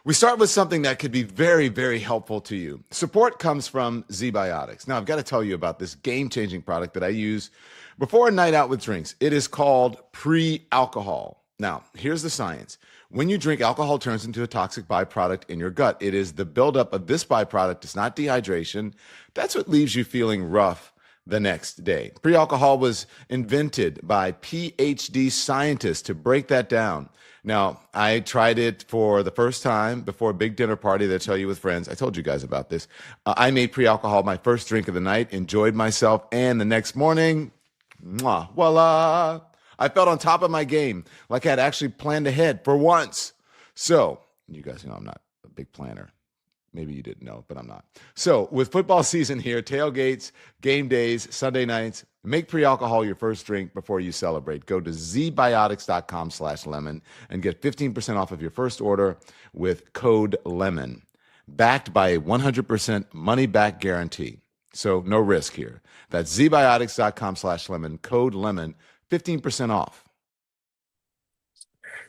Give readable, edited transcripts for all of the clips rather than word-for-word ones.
We start with something that could be very, very helpful to you. Support comes from Zbiotics. Now, I've got to tell you about this game-changing product that I use before a night out with drinks. It is called pre-alcohol. Now, here's the science. When you drink, alcohol turns into a toxic byproduct in your gut. It is the buildup of this byproduct. It's not dehydration. That's what leaves you feeling rough the next day. Pre-alcohol was invented by PhD scientists to break that down. Now, I tried it for the first time before a big dinner party that I tell you with friends. I told you guys about this. I made pre-alcohol my first drink of the night, enjoyed myself, and the next morning, voila, I felt on top of my game, like I had actually planned ahead for once. So, you guys know I'm not a big planner. Maybe you didn't know, but I'm not. So with football season here, tailgates, game days, Sunday nights, make pre-alcohol your first drink before you celebrate. Go to zbiotics.com/lemon and get 15% off of your first order with code LEMON, backed by a 100% money-back guarantee. So no risk here. That's zbiotics.com/lemon, code LEMON, 15% off.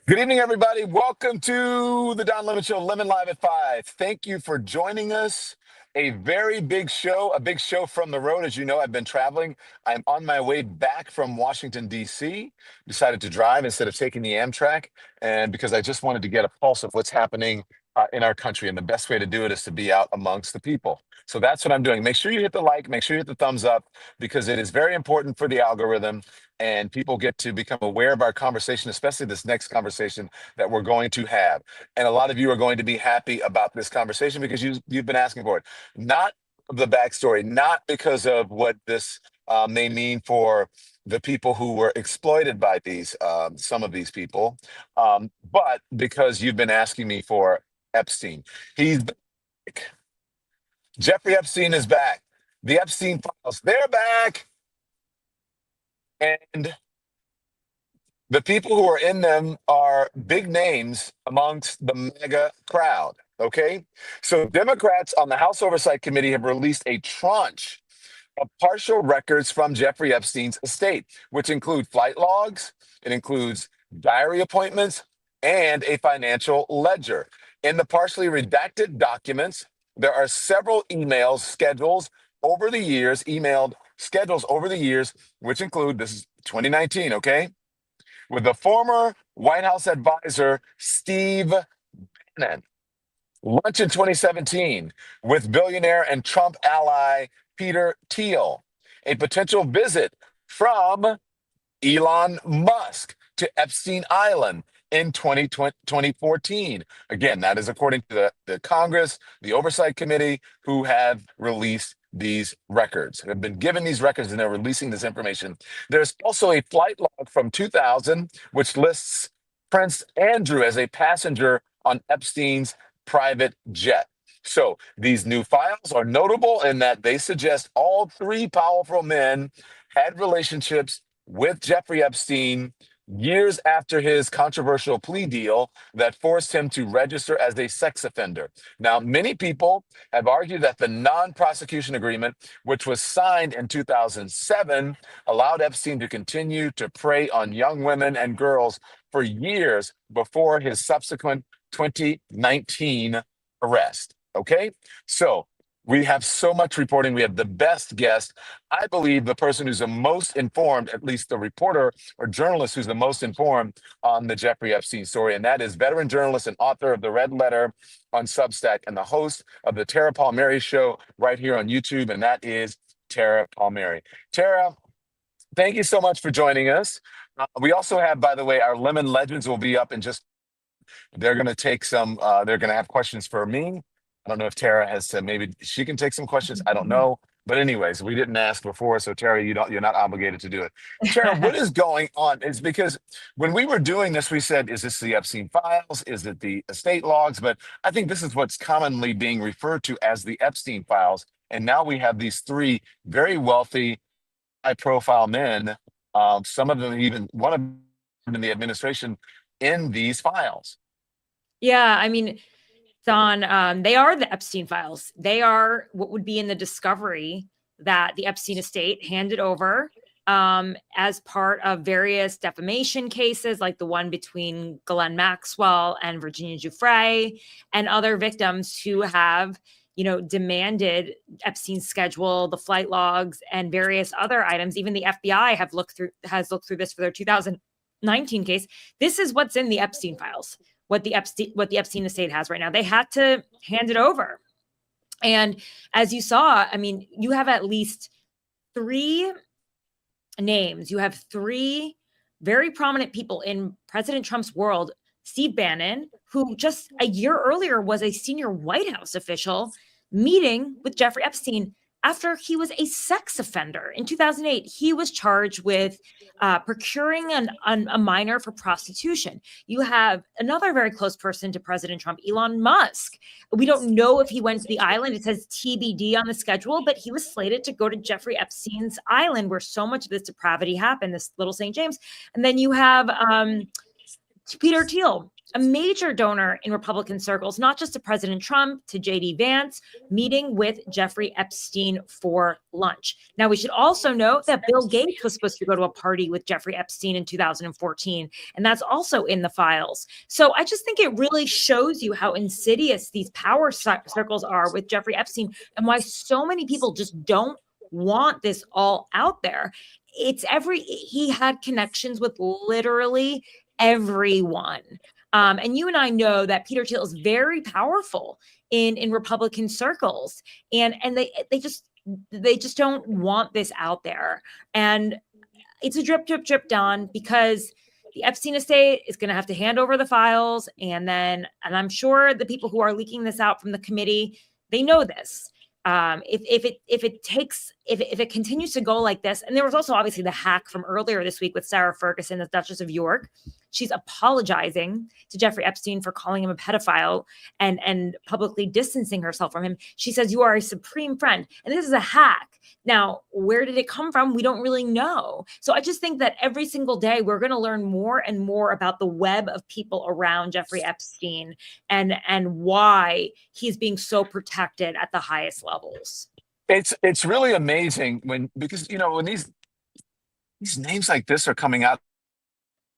Good evening, everybody. Welcome to the Don Lemon Show, Lemon Live at 5. Thank you for joining us. A very big show, a big show from the road. As you know, I've been traveling. I'm on my way back from Washington, D.C. Decided to drive instead of taking the Amtrak, and because I just wanted to get a pulse of what's happening in our country. And the best way to do it is to be out amongst the people. So that's what I'm doing. Make sure you hit the like, make sure you hit the thumbs up, because it is very important for the algorithm. And people get to become aware of our conversation, especially this next conversation that we're going to have. And a lot of you are going to be happy about this conversation because you've been asking for it. Not the backstory, not because of what this may mean for the people who were exploited by these, some of these people, but because you've been asking me for Epstein. He's back. Jeffrey Epstein is back. The Epstein files, they're back. And the people who are in them are big names amongst the mega crowd, okay? So Democrats on the House Oversight Committee have released a tranche of partial records from Jeffrey Epstein's estate, which include flight logs, it includes diary appointments, and a financial ledger. In the partially redacted documents, there are several emails, schedules over the years, which include, this is 2019, okay, with the former White House advisor, Steve Bannon. Lunch in 2017 with billionaire and Trump ally, Peter Thiel. A potential visit from Elon Musk to Epstein Island in 2014. Again, that is according to the Congress, the Oversight Committee, who have released these records, have been given these records, and they're releasing this information. There's also a flight log from 2000, which lists Prince Andrew as a passenger on Epstein's private jet. So these new files are notable in that they suggest all three powerful men had relationships with Jeffrey Epstein years after his controversial plea deal that forced him to register as a sex offender. Now, many people have argued that the non-prosecution agreement, which was signed in 2007, allowed Epstein to continue to prey on young women and girls for years before his subsequent 2019 arrest. Okay? So we have so much reporting. We have the best guest. I believe the person who's the most informed, at least the reporter or journalist who's the most informed on the Jeffrey Epstein story, and that is veteran journalist and author of The Red Letter on Substack and the host of the Tara Palmeri Show right here on YouTube, and that is Tara Palmeri. Tara, thank you so much for joining us. We also have, by the way, our Lemon Legends will be up in just, they're going to take some, they're going to have questions for me. I don't know if Tara has to, maybe she can take some questions. I don't know. But anyways, we didn't ask before. So Tara, you're not obligated to do it. Tara, what is going on? It's because when we were doing this, we said, is this the Epstein files? Is it the estate logs? But I think this is what's commonly being referred to as the Epstein files. And now we have these three very wealthy, high profile men. Some of them, even one of them in the administration, in these files. Yeah, I mean, Don, they are the Epstein files. They are what would be in the discovery that the Epstein estate handed over as part of various defamation cases, like the one between Ghislaine Maxwell and Virginia Giuffre, and other victims who have, demanded Epstein's schedule, the flight logs, and various other items. Even the FBI has looked through this for their 2019 case. This is what's in the Epstein files, what the Epstein estate has right now. They had to hand it over. And as you saw, I mean, you have at least 3 names. You have 3 very prominent people in President Trump's world. Steve Bannon, who just a year earlier was a senior White House official, meeting with Jeffrey Epstein after he was a sex offender. In 2008, he was charged with procuring a minor for prostitution. You have another very close person to President Trump, Elon Musk. We don't know if he went to the island. It says TBD on the schedule, but he was slated to go to Jeffrey Epstein's island, where so much of this depravity happened, this little St. James. And then you have Peter Thiel, a major donor in Republican circles, not just to President Trump, to J.D. Vance, meeting with Jeffrey Epstein for lunch. Now, we should also note that Bill Gates was supposed to go to a party with Jeffrey Epstein in 2014, and that's also in the files. So I just think it really shows you how insidious these power circles are with Jeffrey Epstein, and why so many people just don't want this all out there. He had connections with literally everyone. And you and I know that Peter Thiel is very powerful in Republican circles, and they just don't want this out there. And it's a drip, drip, drip, Don, because the Epstein estate is going to have to hand over the files, and I'm sure the people who are leaking this out from the committee, they know this. If it continues to go like this, and there was also obviously the hack from earlier this week with Sarah Ferguson, the Duchess of York. She's apologizing to Jeffrey Epstein for calling him a pedophile and publicly distancing herself from him. She says, "You are a supreme friend." And this is a hack. Now, where did it come from? We don't really know. So I just think that every single day we're going to learn more and more about the web of people around Jeffrey Epstein and why he's being so protected at the highest levels. It's really amazing because when these names like this are coming out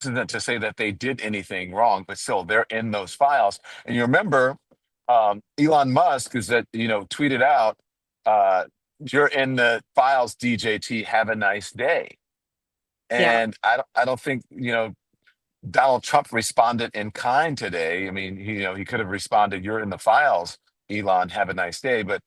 to say that they did anything wrong, but still they're in those files. And you remember Elon Musk tweeted out, "You're in the files, DJT. Have a nice day." And yeah. I don't think Donald Trump responded in kind today. I mean, he could have responded, "You're in the files, Elon. Have a nice day." But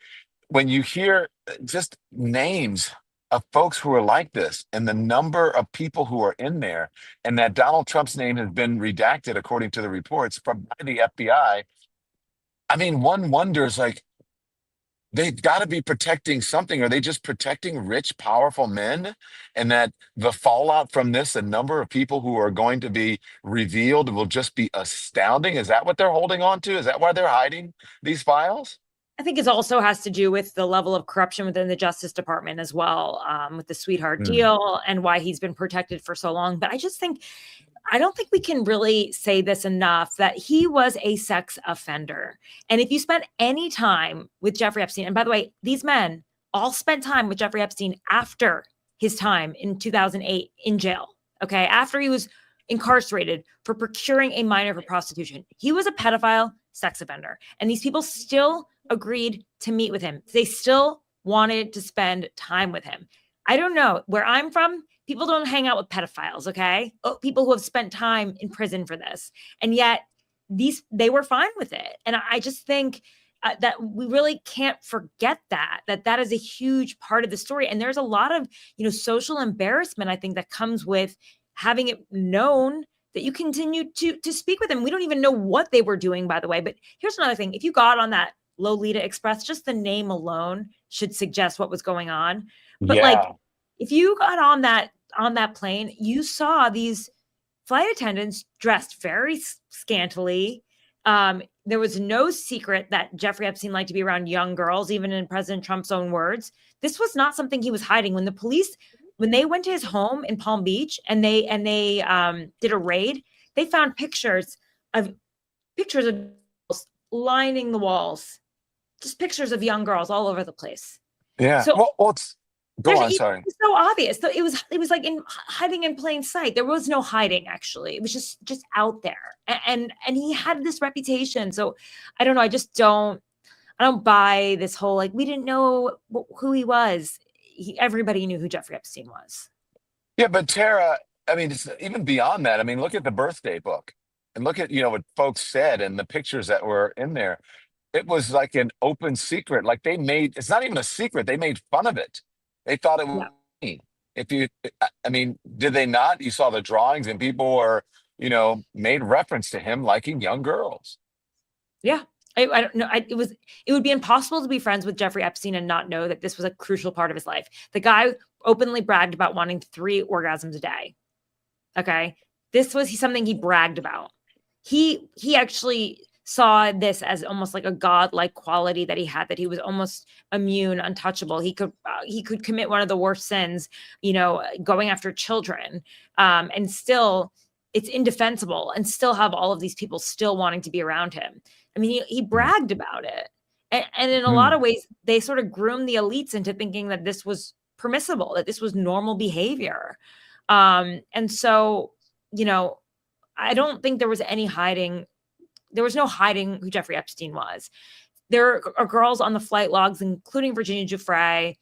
when you hear just names of folks who are like this, and the number of people who are in there, and that Donald Trump's name has been redacted according to the reports by the FBI, I mean, one wonders, they've got to be protecting something. Are they just protecting rich, powerful men? And that the fallout from this, the number of people who are going to be revealed, will just be astounding? Is that what they're holding on to? Is that why they're hiding these files? I think it also has to do with the level of corruption within the Justice Department as well, with the sweetheart deal and why he's been protected for so long. But I don't think we can really say this enough, that he was a sex offender. And if you spent any time with Jeffrey Epstein, and by the way, these men all spent time with Jeffrey Epstein after his time in 2008 in jail, okay? After he was incarcerated for procuring a minor for prostitution. He was a pedophile sex offender. And these people still agreed to meet with him. They still wanted to spend time with him. I don't know. Where I'm from, people don't hang out with pedophiles, okay? People who have spent time in prison for this. And yet they were fine with it. And I just think that we really can't forget that is a huge part of the story. And there's a lot of, social embarrassment, I think, that comes with having it known that you continue to speak with them. We don't even know what they were doing, by the way. But here's another thing. If you got on that Lolita Express, just the name alone should suggest what was going on. But if you got on that plane, you saw these flight attendants dressed very scantily. There was no secret that Jeffrey Epstein liked to be around young girls, even in President Trump's own words. This was not something he was hiding. When the police, when they went to his home in Palm Beach and they did a raid, they found pictures of lining the walls, just pictures of young girls all over the place. Yeah. So, well, Go on, sorry. It was so obvious. So it was like hiding in plain sight. There was no hiding, actually. It was just out there. And he had this reputation. So I don't know. I don't buy this whole, like, we didn't know who he was. Everybody knew who Jeffrey Epstein was. Yeah, but Tara, I mean, it's even beyond that. I mean, look at the birthday book and look at, what folks said and the pictures that were in there. It was like an open secret. Like it's not even a secret. They made fun of it. They thought it was Yeah. mean. I mean, did they not? You saw the drawings and people were, made reference to him liking young girls. Yeah. I don't know. It would be impossible to be friends with Jeffrey Epstein and not know that this was a crucial part of his life. The guy openly bragged about wanting 3 orgasms a day. Okay. This was something he bragged about. He actually saw this as almost like a godlike quality that he had, that he was almost immune, untouchable. He could commit one of the worst sins, going after children, and still it's indefensible, and still have all of these people still wanting to be around him. I mean, he bragged about it. And in a lot of ways, they sort of groomed the elites into thinking that this was permissible, that this was normal behavior. And so, I don't think there was any hiding. There was no hiding who Jeffrey Epstein was. There are girls on the flight logs, including Virginia Giuffre,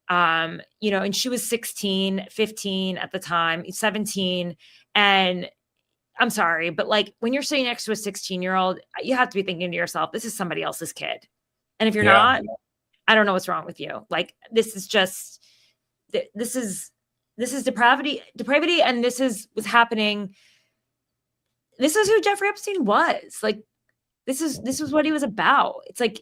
and she was 16, 15 at the time, 17. And I'm sorry, but like, when you're sitting next to a 16-year-old, you have to be thinking to yourself, this is somebody else's kid. And if you're not, I don't know what's wrong with you. Like, this is depravity. And this was happening. This is who Jeffrey Epstein was. Like, this was what he was about. It's like,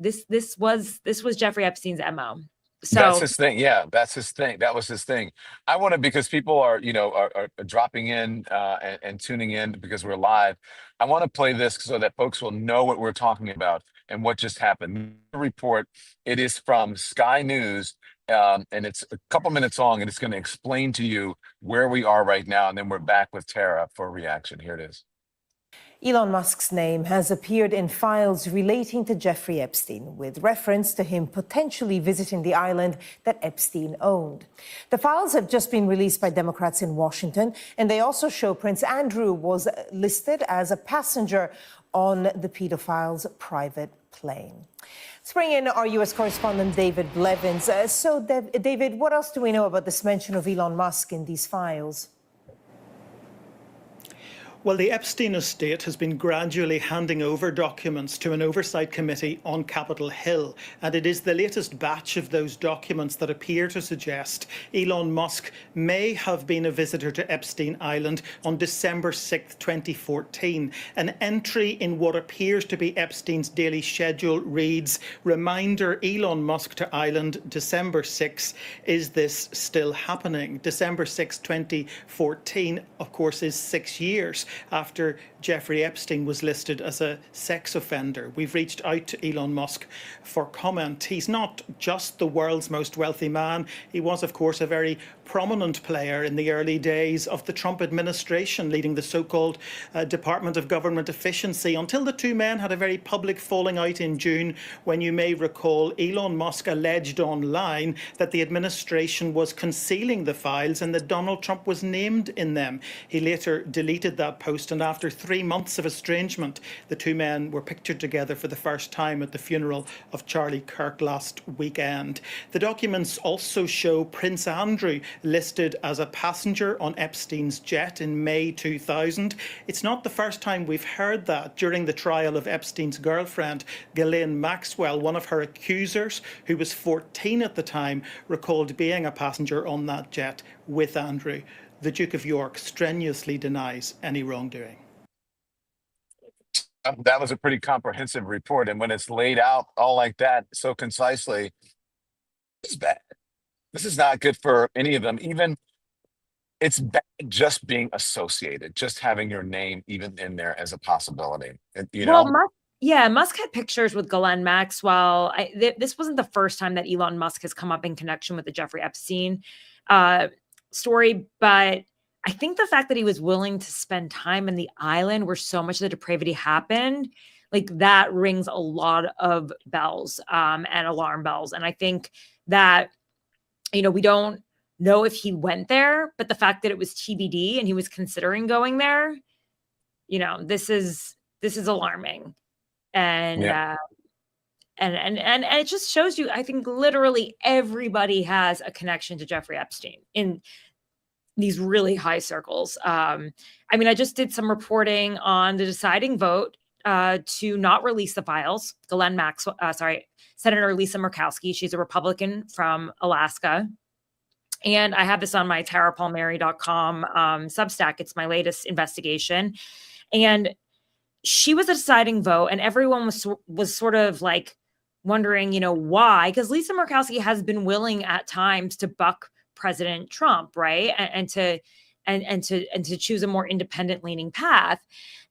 this was Jeffrey Epstein's MO. So that's his thing. Yeah, that's his thing. That was his thing. I want to, because people are, are dropping in and tuning in because we're live. I want to play this so that folks will know what we're talking about and what just happened. The report, it is from Sky News, and it's a couple minutes long, and it's going to explain to you where we are right now. And then we're back with Tara for a reaction. Here it is. Elon Musk's name has appeared in files relating to Jeffrey Epstein, with reference to him potentially visiting the island that Epstein owned. The files have just been released by Democrats in Washington, and they also show Prince Andrew was listed as a passenger on the pedophile's private plane. Let's bring in our U.S. correspondent, David Blevins. David, what else do we know about this mention of Elon Musk in these files? Well, the Epstein estate has been gradually handing over documents to an oversight committee on Capitol Hill, and it is the latest batch of those documents that appear to suggest Elon Musk may have been a visitor to Epstein Island on December 6, 2014. An entry in what appears to be Epstein's daily schedule reads, "Reminder, Elon Musk to island, December 6. Is this still happening?" December 6, 2014, of course, is 6 years after Jeffrey Epstein was listed as a sex offender. We've reached out to Elon Musk for comment. He's not just the world's most wealthy man. He was, of course, a very prominent player in the early days of the Trump administration, leading the so-called Department of Government Efficiency, until the two men had a very public falling out in June, when, you may recall, Elon Musk alleged online that the administration was concealing the files and that Donald Trump was named in them. He later deleted that post, and after 3 months of estrangement, the two men were pictured together for the first time at the funeral of Charlie Kirk last weekend. The documents also show Prince Andrew listed as a passenger on Epstein's jet in May 2000. It's not the first time we've heard that. During the trial of Epstein's girlfriend, Ghislaine Maxwell, one of her accusers, who was 14 at the time, recalled being a passenger on that jet with Andrew. The Duke of York strenuously denies any wrongdoing. That was a pretty comprehensive report. And when it's laid out all like that, so concisely, it's bad. This is not good for any of them. Even it's bad just being associated, just having your name even in there as a possibility. Musk had pictures with Ghislaine Maxwell. This wasn't the first time that Elon Musk has come up in connection with the Jeffrey Epstein story, but I think the fact that he was willing to spend time in the island where so much of the depravity happened, like, that rings a lot of bells and alarm bells. And I think that we don't know if he went there, but the fact that it was TBD and he was considering going there, this is alarming. And Yeah. and it just shows you, I think literally everybody has a connection to Jeffrey Epstein in these really high circles. I just did some reporting on the deciding vote to not release the files. Senator Lisa Murkowski, she's a Republican from Alaska. And I have this on my TaraPalmeri.com Substack. It's my latest investigation. And she was a deciding vote, and everyone was sort of like wondering, why? Because Lisa Murkowski has been willing at times to buck President Trump, right? And to choose a more independent leaning path.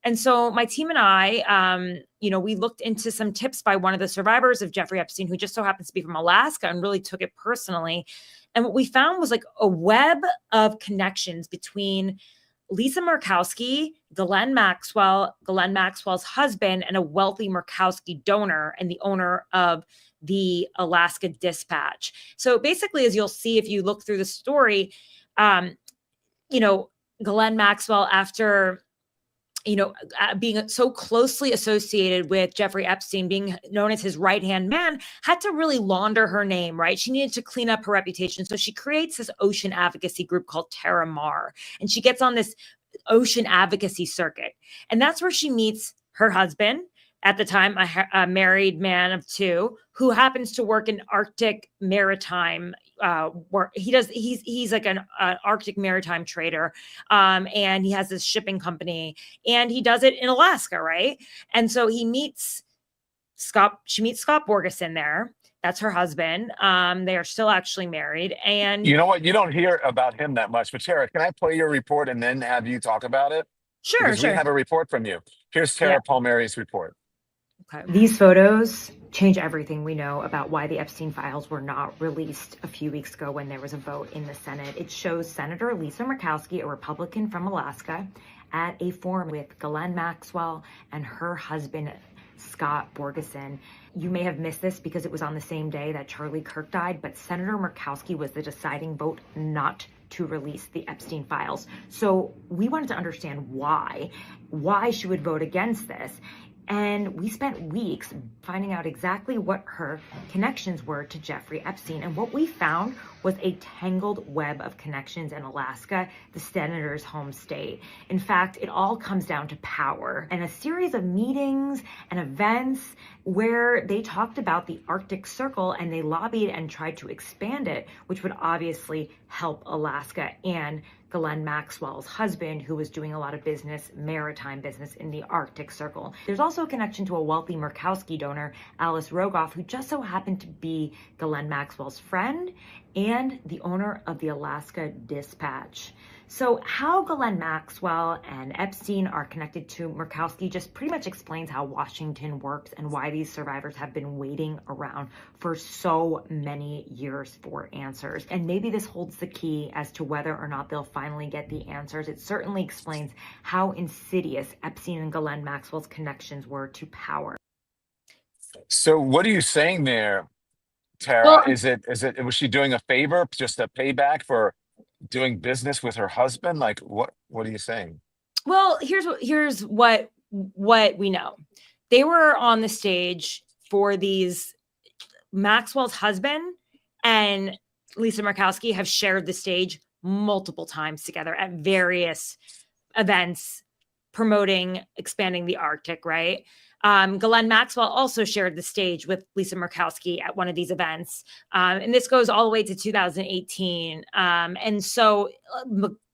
And so my team and I, we looked into some tips by one of the survivors of Jeffrey Epstein, who just so happens to be from Alaska and really took it personally. And what we found was like a web of connections between Lisa Murkowski, Ghislaine Maxwell's husband, and a wealthy Murkowski donor and the owner of the Alaska Dispatch. So basically, as you'll see if you look through the story, Ghislaine Maxwell, after being so closely associated with Jeffrey Epstein, being known as his right-hand man, had to really launder her name, right? She needed to clean up her reputation. So she creates this ocean advocacy group called Terra Mar, and she gets on this ocean advocacy circuit. And that's where she meets her husband, at the time, a married man of two, who happens to work in Arctic maritime work. He's like an Arctic maritime trader, and he has this shipping company, and he does it in Alaska, right? And so he meets Scott. She meets Scott Borgeson there. That's her husband. They are still actually married. And You know what? You don't hear about him that much. But Tara, can I play your report and then have you talk about it? Sure. Because we have a report from you. Here's Tara Palmeri's report. Okay. These photos change everything we know about why the Epstein files were not released a few weeks ago when there was a vote in the Senate. It shows Senator Lisa Murkowski, a Republican from Alaska, at a forum with Ghislaine Maxwell and her husband, Scott Borgeson. You may have missed this because it was on the same day that Charlie Kirk died, but Senator Murkowski was the deciding vote not to release the Epstein files. So we wanted to understand why she would vote against this. And we spent weeks finding out exactly what her connections were to Jeffrey Epstein. And what we found was a tangled web of connections in Alaska, the senator's home state. In fact, it all comes down to power and a series of meetings and events where they talked about the Arctic Circle, and they lobbied and tried to expand it, which would obviously help Alaska and Ghislaine Maxwell's husband, who was doing a lot of business, maritime business in the Arctic Circle. There's also a connection to a wealthy Murkowski donor, Alice Rogoff, who just so happened to be Ghislaine Maxwell's friend and the owner of the Alaska Dispatch. So how Ghislaine Maxwell and Epstein are connected to Murkowski just pretty much explains how Washington works and why these survivors have been waiting around for so many years for answers. And maybe this holds the key as to whether or not they'll finally get the answers. It certainly explains how insidious Epstein and Ghislaine Maxwell's connections were to power. So what are you saying there, Tara? Well, Was she doing a favor, just a payback for doing business with her husband? Like, what are you saying? Well, here's what we know. They were on the stage for these. Maxwell's husband and Lisa Murkowski have shared the stage multiple times together at various events promoting expanding the Arctic, right? Ghislaine Maxwell also shared the stage with Lisa Murkowski at one of these events. And this goes all the way to 2018. And so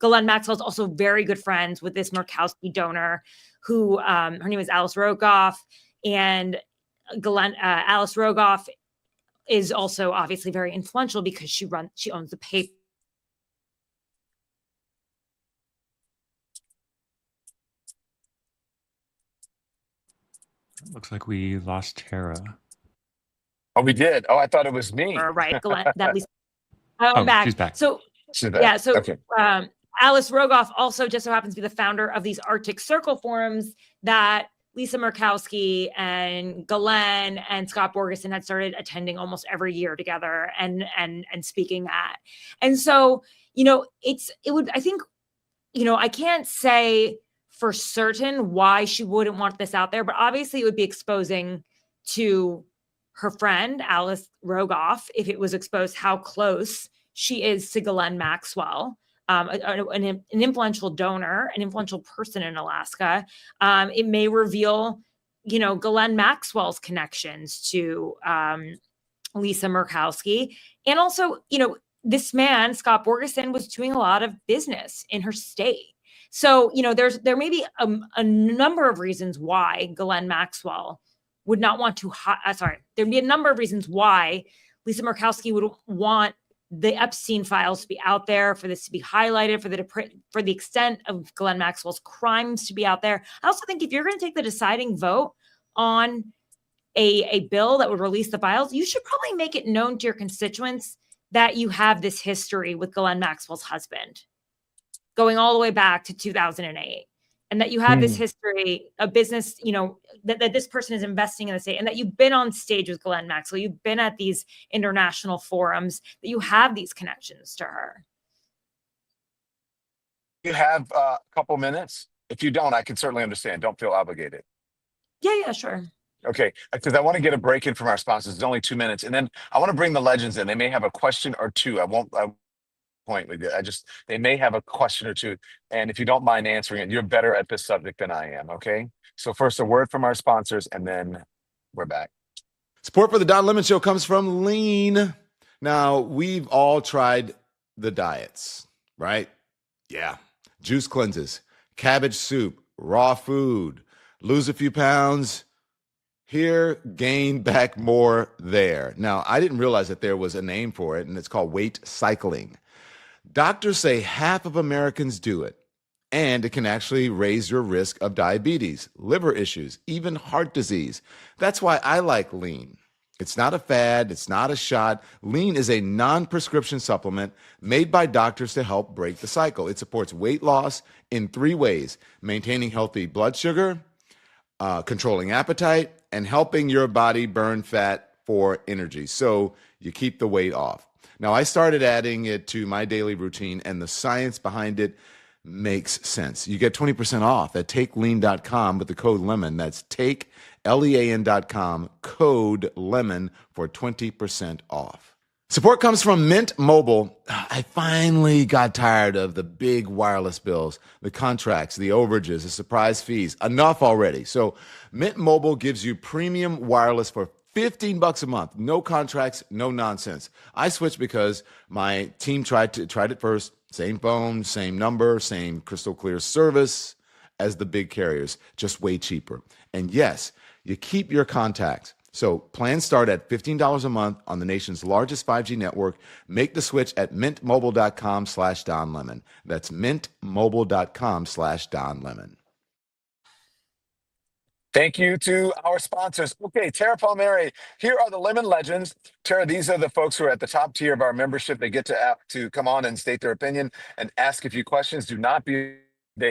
Ghislaine Maxwell is also very good friends with this Murkowski donor who her name is Alice Rogoff. And Alice Rogoff is also obviously very influential because she owns the paper. Looks like we lost Tara. Oh, we did. Oh, I thought it was me. Right, I'm back. She's back. So She's back. yeah, so Okay. Alice Rogoff also just so happens to be the founder of these Arctic Circle forums that Lisa Murkowski and Ghislaine and Scott Borgeson had started attending almost every year together and speaking at. And so, I think, I can't say for certain why she wouldn't want this out there, but obviously it would be exposing to her friend, Alice Rogoff, if it was exposed how close she is to Ghislaine Maxwell, an influential donor, an influential person in Alaska. It may reveal, Ghislaine Maxwell's connections to Lisa Murkowski. And also, this man, Scott Borgeson, was doing a lot of business in her state. So, there may be a number of reasons why Ghislaine Maxwell would not want to, there'd be a number of reasons why Lisa Murkowski would want the Epstein files to be out there, for this to be highlighted, for the extent of Ghislaine Maxwell's crimes to be out there. I also think if you're going to take the deciding vote on a bill that would release the files, you should probably make it known to your constituents that you have this history with Ghislaine Maxwell's husband going all the way back to 2008. And that you have this history of business, that this person is investing in the state, and that you've been on stage with Ghislaine Maxwell, you've been at these international forums, that you have these connections to her. You have a couple minutes. If you don't, I can certainly understand. Don't feel obligated. Yeah, sure. Okay, because I want to get a break in from our sponsors. It's only 2 minutes. And then I want to bring the legends in. They may have a question or two. I point with you. They may have a question or two. And if you don't mind answering it, you're better at this subject than I am. Okay. So first, a word from our sponsors, and then we're back. Support for the Don Lemon Show comes from Lean. Now, we've all tried the diets, right? Yeah. Juice cleanses, cabbage soup, raw food, lose a few pounds here, gain back more there. Now, I didn't realize that there was a name for it, and it's called weight cycling. Doctors say half of Americans do it, and it can actually raise your risk of diabetes, liver issues, even heart disease. That's why I like Lean. It's not a fad. It's not a shot. Lean is a non-prescription supplement made by doctors to help break the cycle. It supports weight loss in 3 ways: maintaining healthy blood sugar, controlling appetite, and helping your body burn fat for energy, so you keep the weight off. Now, I started adding it to my daily routine, and the science behind it makes sense. You get 20% off at takelean.com with the code LEMON. That's takelean.com, code LEMON for 20% off. Support comes from Mint Mobile. I finally got tired of the big wireless bills, the contracts, the overages, the surprise fees. Enough already. So Mint Mobile gives you premium wireless for $15 a month. No contracts, no nonsense. I switched because my team tried it first. Same phone, same number, same crystal clear service as the big carriers, just way cheaper. And yes, you keep your contacts. So plans start at $15 a month on the nation's largest 5G network. Make the switch at mintmobile.com/DonLemon. That's mintmobile.com/DonLemon. Thank you to our sponsors. Okay, Tara Palmeri, here are the Lemon Legends. Tara, these are the folks who are at the top tier of our membership. They get to come on and state their opinion and ask a few questions. They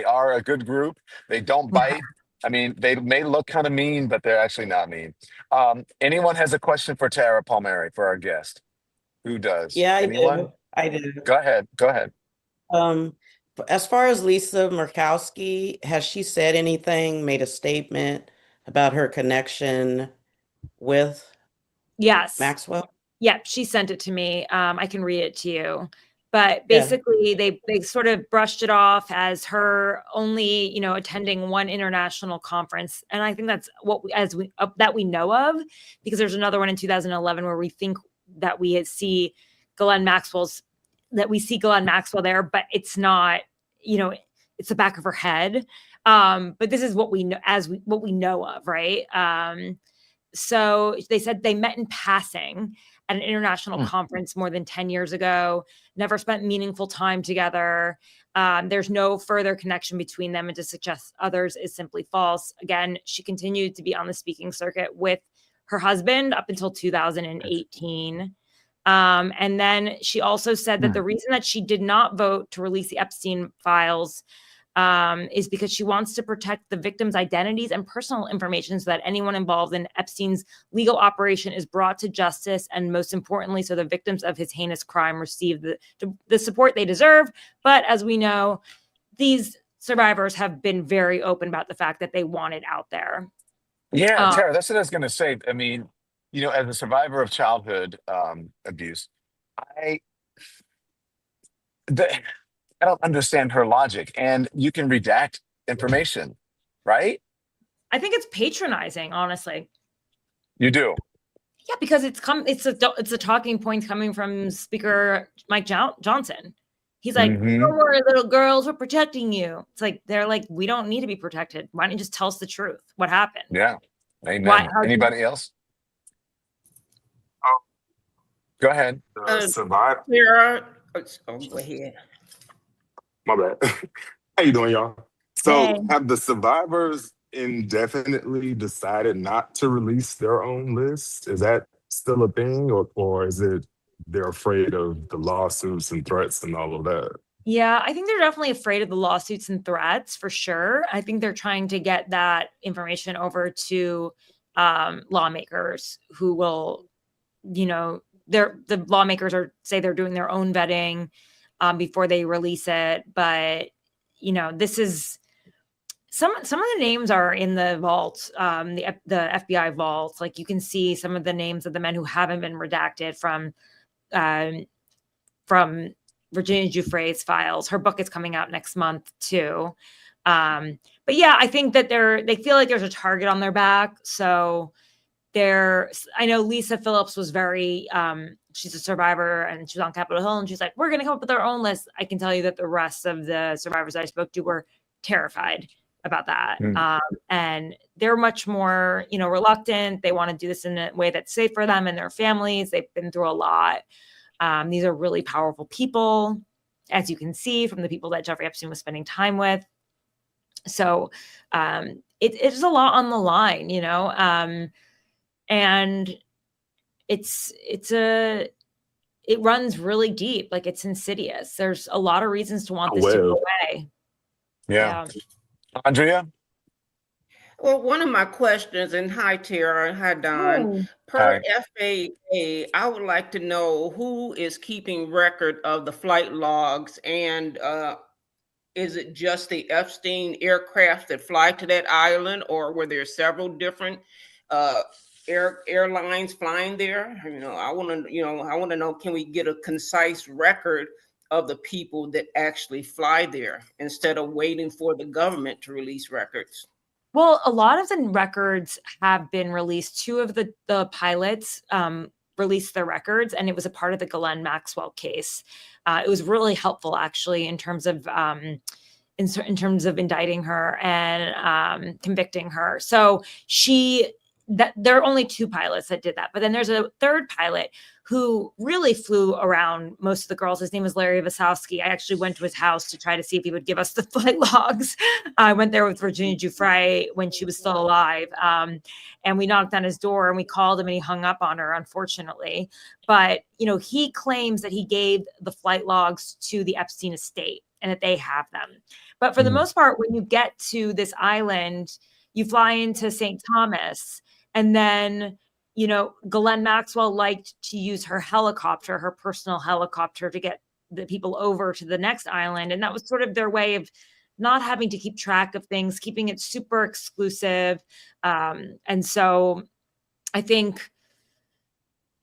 are a good group. They don't bite. I mean, they may look kind of mean, but they're actually not mean. Anyone has a question for Tara Palmeri, for our guest? Who does? Yeah, Anyone? I do. Go ahead. As far as Lisa Murkowski, has she said anything, made a statement about her connection with Maxwell? Yep, she sent it to me. I can read it to you. But basically, they sort of brushed it off as her only, attending one international conference, and I think that's that we know of, because there's another one in 2011 where we think that we see Ghislaine Maxwell there, but it's not, it's the back of her head. But this is what we know what we know of, right? So they said they met in passing at an international conference more than 10 years ago, never spent meaningful time together. There's no further connection between them, and to suggest others is simply false. Again, she continued to be on the speaking circuit with her husband up until 2018. And then she also said that the reason that she did not vote to release the Epstein files is because she wants to protect the victims' identities and personal information so that anyone involved in Epstein's legal operation is brought to justice, and most importantly, so the victims of his heinous crime receive the support they deserve. But as we know, these survivors have been very open about the fact that they want it out there. Yeah, Tara, that's what I was going to say. I mean, as a survivor of childhood abuse, I don't understand her logic. And you can redact information, right? I think it's patronizing, honestly. You do. Yeah, because it's a talking point coming from Speaker Mike Johnson. He's like, don't worry, little girls, we're protecting you. It's like, they're like, we don't need to be protected. Why don't you just tell us the truth? What happened? Yeah. Amen. Anybody else? Go ahead. Survive. Go ahead. My bad. How you doing, y'all? So have the survivors indefinitely decided not to release their own list? Is that still a thing, or is it they're afraid of the lawsuits and threats and all of that? Yeah, I think they're definitely afraid of the lawsuits and threats for sure. I think they're trying to get that information over to lawmakers who will, the lawmakers say they're doing their own vetting before they release it. But, this is some of the names are in the vault, the FBI vault. Like, you can see some of the names of the men who haven't been redacted from Virginia Giuffre's files. Her book is coming out next month too. But yeah, I think that they feel like there's a target on their back. So I know Lisa Phillips was very, she's a survivor and she's on Capitol Hill and she's like, we're going to come up with our own list. I can tell you that the rest of the survivors I spoke to were terrified about that. And they're much more, reluctant. They want to do this in a way that's safe for them and their families. They've been through a lot. These are really powerful people, as you can see from the people that Jeffrey Epstein was spending time with. So it's a lot on the line, and it runs really deep. Like, it's insidious. There's a lot of reasons to want this to go away. Yeah. Andrea? Well, one of my questions, and hi, Tara, and hi, Don. Per FAA, I would like to know who is keeping record of the flight logs, and is it just the Epstein aircraft that fly to that island, or were there several different airlines flying there? I want to know, can we get a concise record of the people that actually fly there instead of waiting for the government to release records? Well, a lot of the records have been released. Two of the pilots released their records, and it was a part of the Ghislaine Maxwell case. It was really helpful, actually, in terms of indicting her and convicting her. So there are only two pilots that did that. But then there's a third pilot who really flew around most of the girls. His name is Larry Wasowski. I actually went to his house to try to see if he would give us the flight logs. I went there with Virginia Giuffre when she was still alive. And we knocked on his door and we called him and he hung up on her, unfortunately. But, he claims that he gave the flight logs to the Epstein estate and that they have them. But for the most part, when you get to this island, you fly into St. Thomas, and then, Ghislaine Maxwell liked to use her helicopter, her personal helicopter, to get the people over to the next island. And that was sort of their way of not having to keep track of things, keeping it super exclusive. And so I think,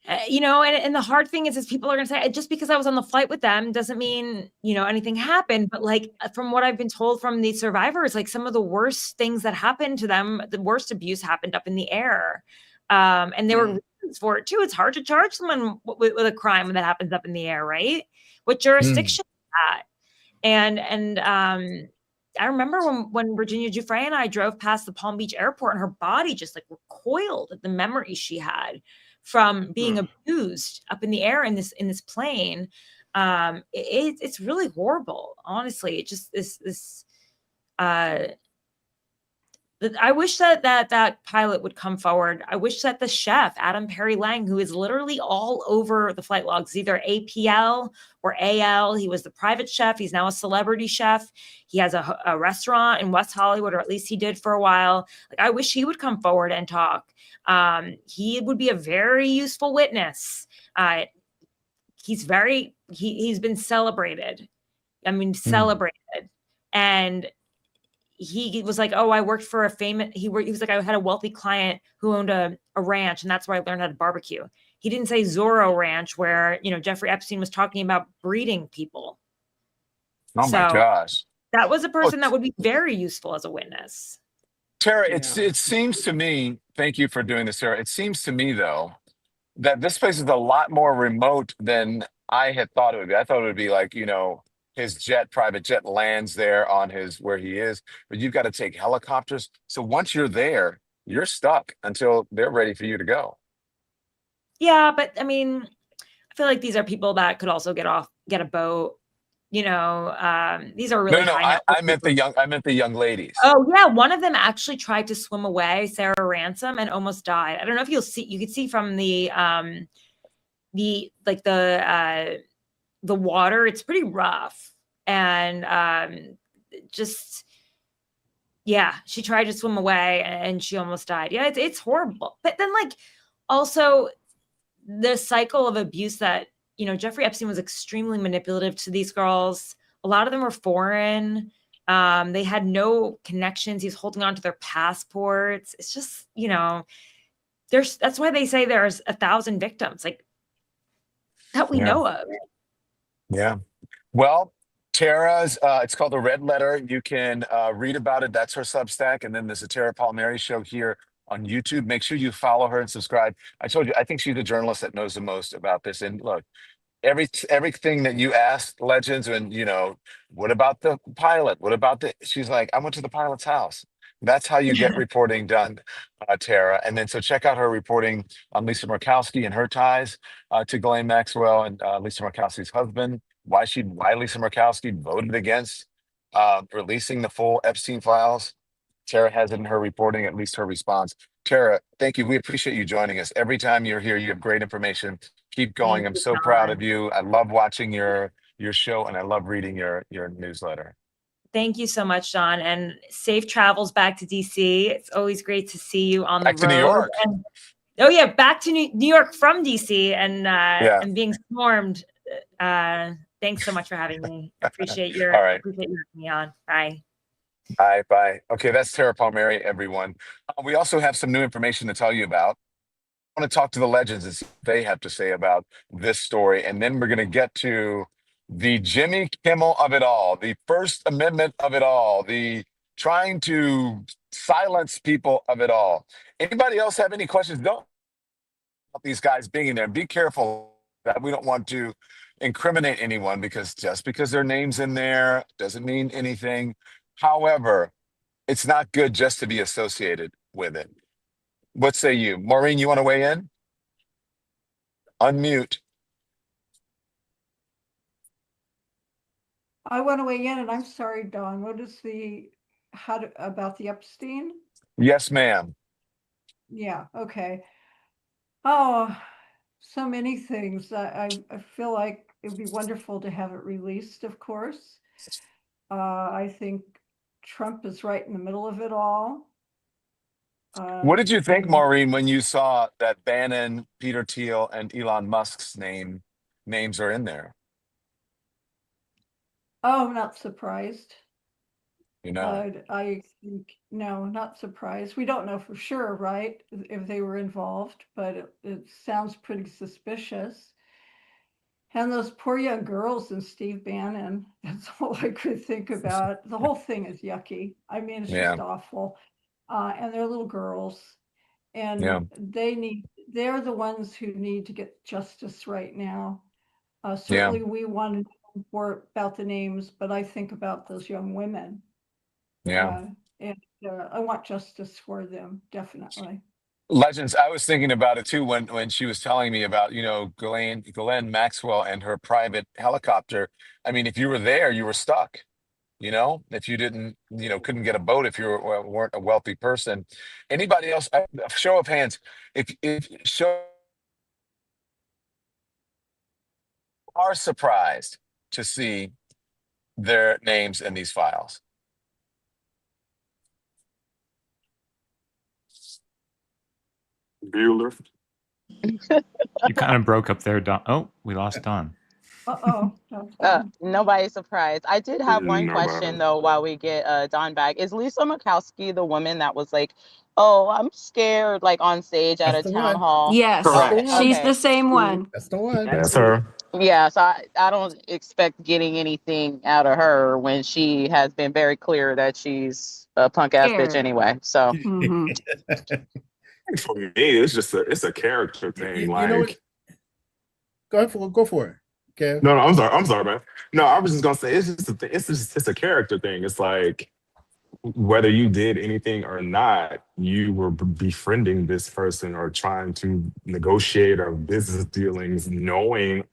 and the hard thing is people are going to say, just because I was on the flight with them doesn't mean, anything happened. But like, from what I've been told from these survivors, like, some of the worst things that happened to them, the worst abuse happened up in the air. And there were reasons for it too. It's hard to charge someone with a crime that happens up in the air, right? What jurisdiction is that? And I remember when Virginia Giuffre and I drove past the Palm Beach airport, and her body just like recoiled at the memories she had from being abused up in the air in this plane. It's really horrible, honestly. It just this I wish that pilot would come forward. I wish that the chef, Adam Perry Lang, who is literally all over the flight logs, either APL or AL. He was the private chef. He's now a celebrity chef. He has a restaurant in West Hollywood, or at least he did for a while. Like, I wish he would come forward and talk. He would be a very useful witness. He's been celebrated. I mean, celebrated. And he was like, oh, I worked for a famous, he was like, I had a wealthy client who owned a ranch, and that's where I learned how to barbecue. He didn't say Zorro Ranch, where, Jeffrey Epstein was talking about breeding people. Oh my gosh. That was a person that would be very useful as a witness. Tara, it seems to me, thank you for doing this, Tara. It seems to me, though, that this place is a lot more remote than I had thought it would be. I thought it would be like, his private jet lands there on where he is, but you've got to take helicopters. So once you're there, you're stuck until they're ready for you to go. Yeah, but I mean, I feel like these are people that could also get a boat. These are really high. I meant the young ladies. Oh yeah, one of them actually tried to swim away, Sarah Ransom, and almost died. I don't know if you could see from the water. It's pretty rough, and she tried to swim away and she almost died. Yeah, it's horrible. But then, also the cycle of abuse that, Jeffrey Epstein was extremely manipulative to these girls. A lot of them were foreign. They had no connections. He's holding on to their passports. It's just, that's why they say there's 1,000 victims that we know of. Yeah. Well, Tara's, it's called The Red Letter. You can read about it. That's her Substack. And then there's a Tara Palmeri show here on YouTube. Make sure you follow her and subscribe. I told you, I think she's the journalist that knows the most about this. And look, everything that you asked Legends, and what about the pilot? She's like, I went to the pilot's house. That's how you get reporting done, Tara. And then so check out her reporting on Lisa Murkowski and her ties to Ghislaine Maxwell and Lisa Murkowski's husband. Why Lisa Murkowski voted against releasing the full Epstein files. Tara has it in her reporting, at least her response. Tara, thank you. We appreciate you joining us. Every time you're here, you have great information. Keep going. I'm so proud of you. I love watching your show, and I love reading your newsletter. Thank you so much, John, and safe travels back to DC. It's always great to see you on the road. Back to New York. And, back to New York from DC and being swarmed. Thanks so much for having me. Appreciate you having me on. Bye. Bye. Okay, that's Tara Palmeri, everyone. We also have some new information to tell you about. I want to talk to the Legends and see what they have to say about this story, and then we're going to get to the Jimmy Kimmel of it all, the First Amendment of it all, the trying to silence people of it all. Anybody else have any questions? Don't about these guys being in there. Be careful that we don't want to incriminate anyone, because just because their name's in there doesn't mean anything. However, it's not good just to be associated with it. What say you? Maureen, you want to weigh in? Unmute. I want to weigh in, and I'm sorry, Don. What is about the Epstein? Yes, ma'am. Yeah, okay. Oh, so many things. I feel like it would be wonderful to have it released, of course. I think Trump is right in the middle of it all. What did you think, Maureen, when you saw that Bannon, Peter Thiel, and Elon Musk's names are in there? Oh, I'm not surprised. I think, no, not surprised. We don't know for sure, right, if they were involved, but it sounds pretty suspicious. And those poor young girls and Steve Bannon, that's all I could think about. The whole thing is yucky. I mean, it's just awful. And they're little girls, and they're the ones who need to get justice right now. Certainly we want to know more about the names, but I think about those young women. And I want justice for them, definitely. Legends, I was thinking about it too when she was telling me about, Ghislaine Maxwell and her private helicopter. I mean, if you were there, you were stuck. if you didn't, couldn't get a boat, if you weren't a wealthy person. Anybody else? A show of hands. If are surprised to see their names in these files. Bueller. You kind of broke up there, Don. Oh, we lost Don. Nobody's surprised. I did have one question though while we get Don back. Is Lisa Murkowski the woman that was like, "Oh, I'm scared," like on stage at a town hall? Yes, she's the same one. That's the one. That's her. Yeah, so I don't expect getting anything out of her when she has been very clear that she's a punk ass bitch anyway. So For me, it's a character thing. Go for it. Okay. No, I'm sorry, man. No, I was just gonna say it's a character thing. It's like whether you did anything or not, you were befriending this person or trying to negotiate our business dealings, knowing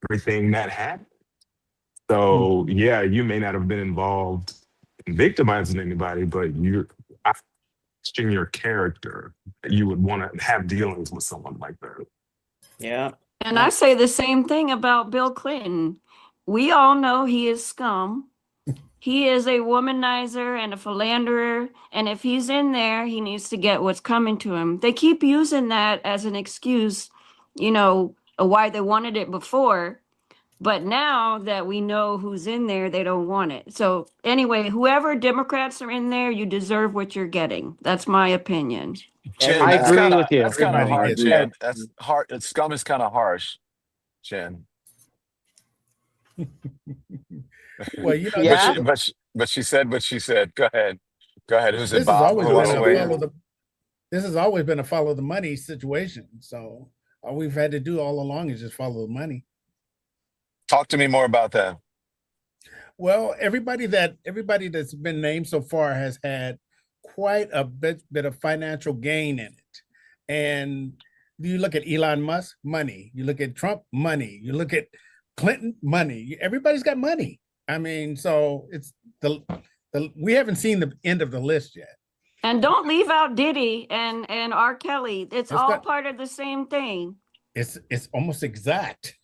everything that happened. So yeah, you may not have been involved in victimizing anybody, but you're questioning your character. You would want to have dealings with someone like that. Yeah. And I say the same thing about Bill Clinton. We all know he is scum. He is a womanizer and a philanderer. And if he's in there, he needs to get what's coming to him. They keep using that as an excuse, why they wanted it before. But now that we know who's in there, they don't want it. So anyway, whoever Democrats are in there, you deserve what you're getting. That's my opinion. Jen, I agree with you. That's kind of hard, Jen. That's hard. Scum is kind of harsh, Jen. Well, but she said what she said. Go ahead. Who's it, This Bob? has always been a follow the money situation. So all we've had to do all along is just follow the money. Talk to me more about that. Well, everybody that's been named so far has had quite a bit of financial gain in it. And you look at Elon Musk, money. You look at Trump, money. You look at Clinton, money. Everybody's got money. I mean, so it's we haven't seen the end of the list yet. And don't leave out Diddy and R. Kelly. It's all part of the same thing. It's almost exact.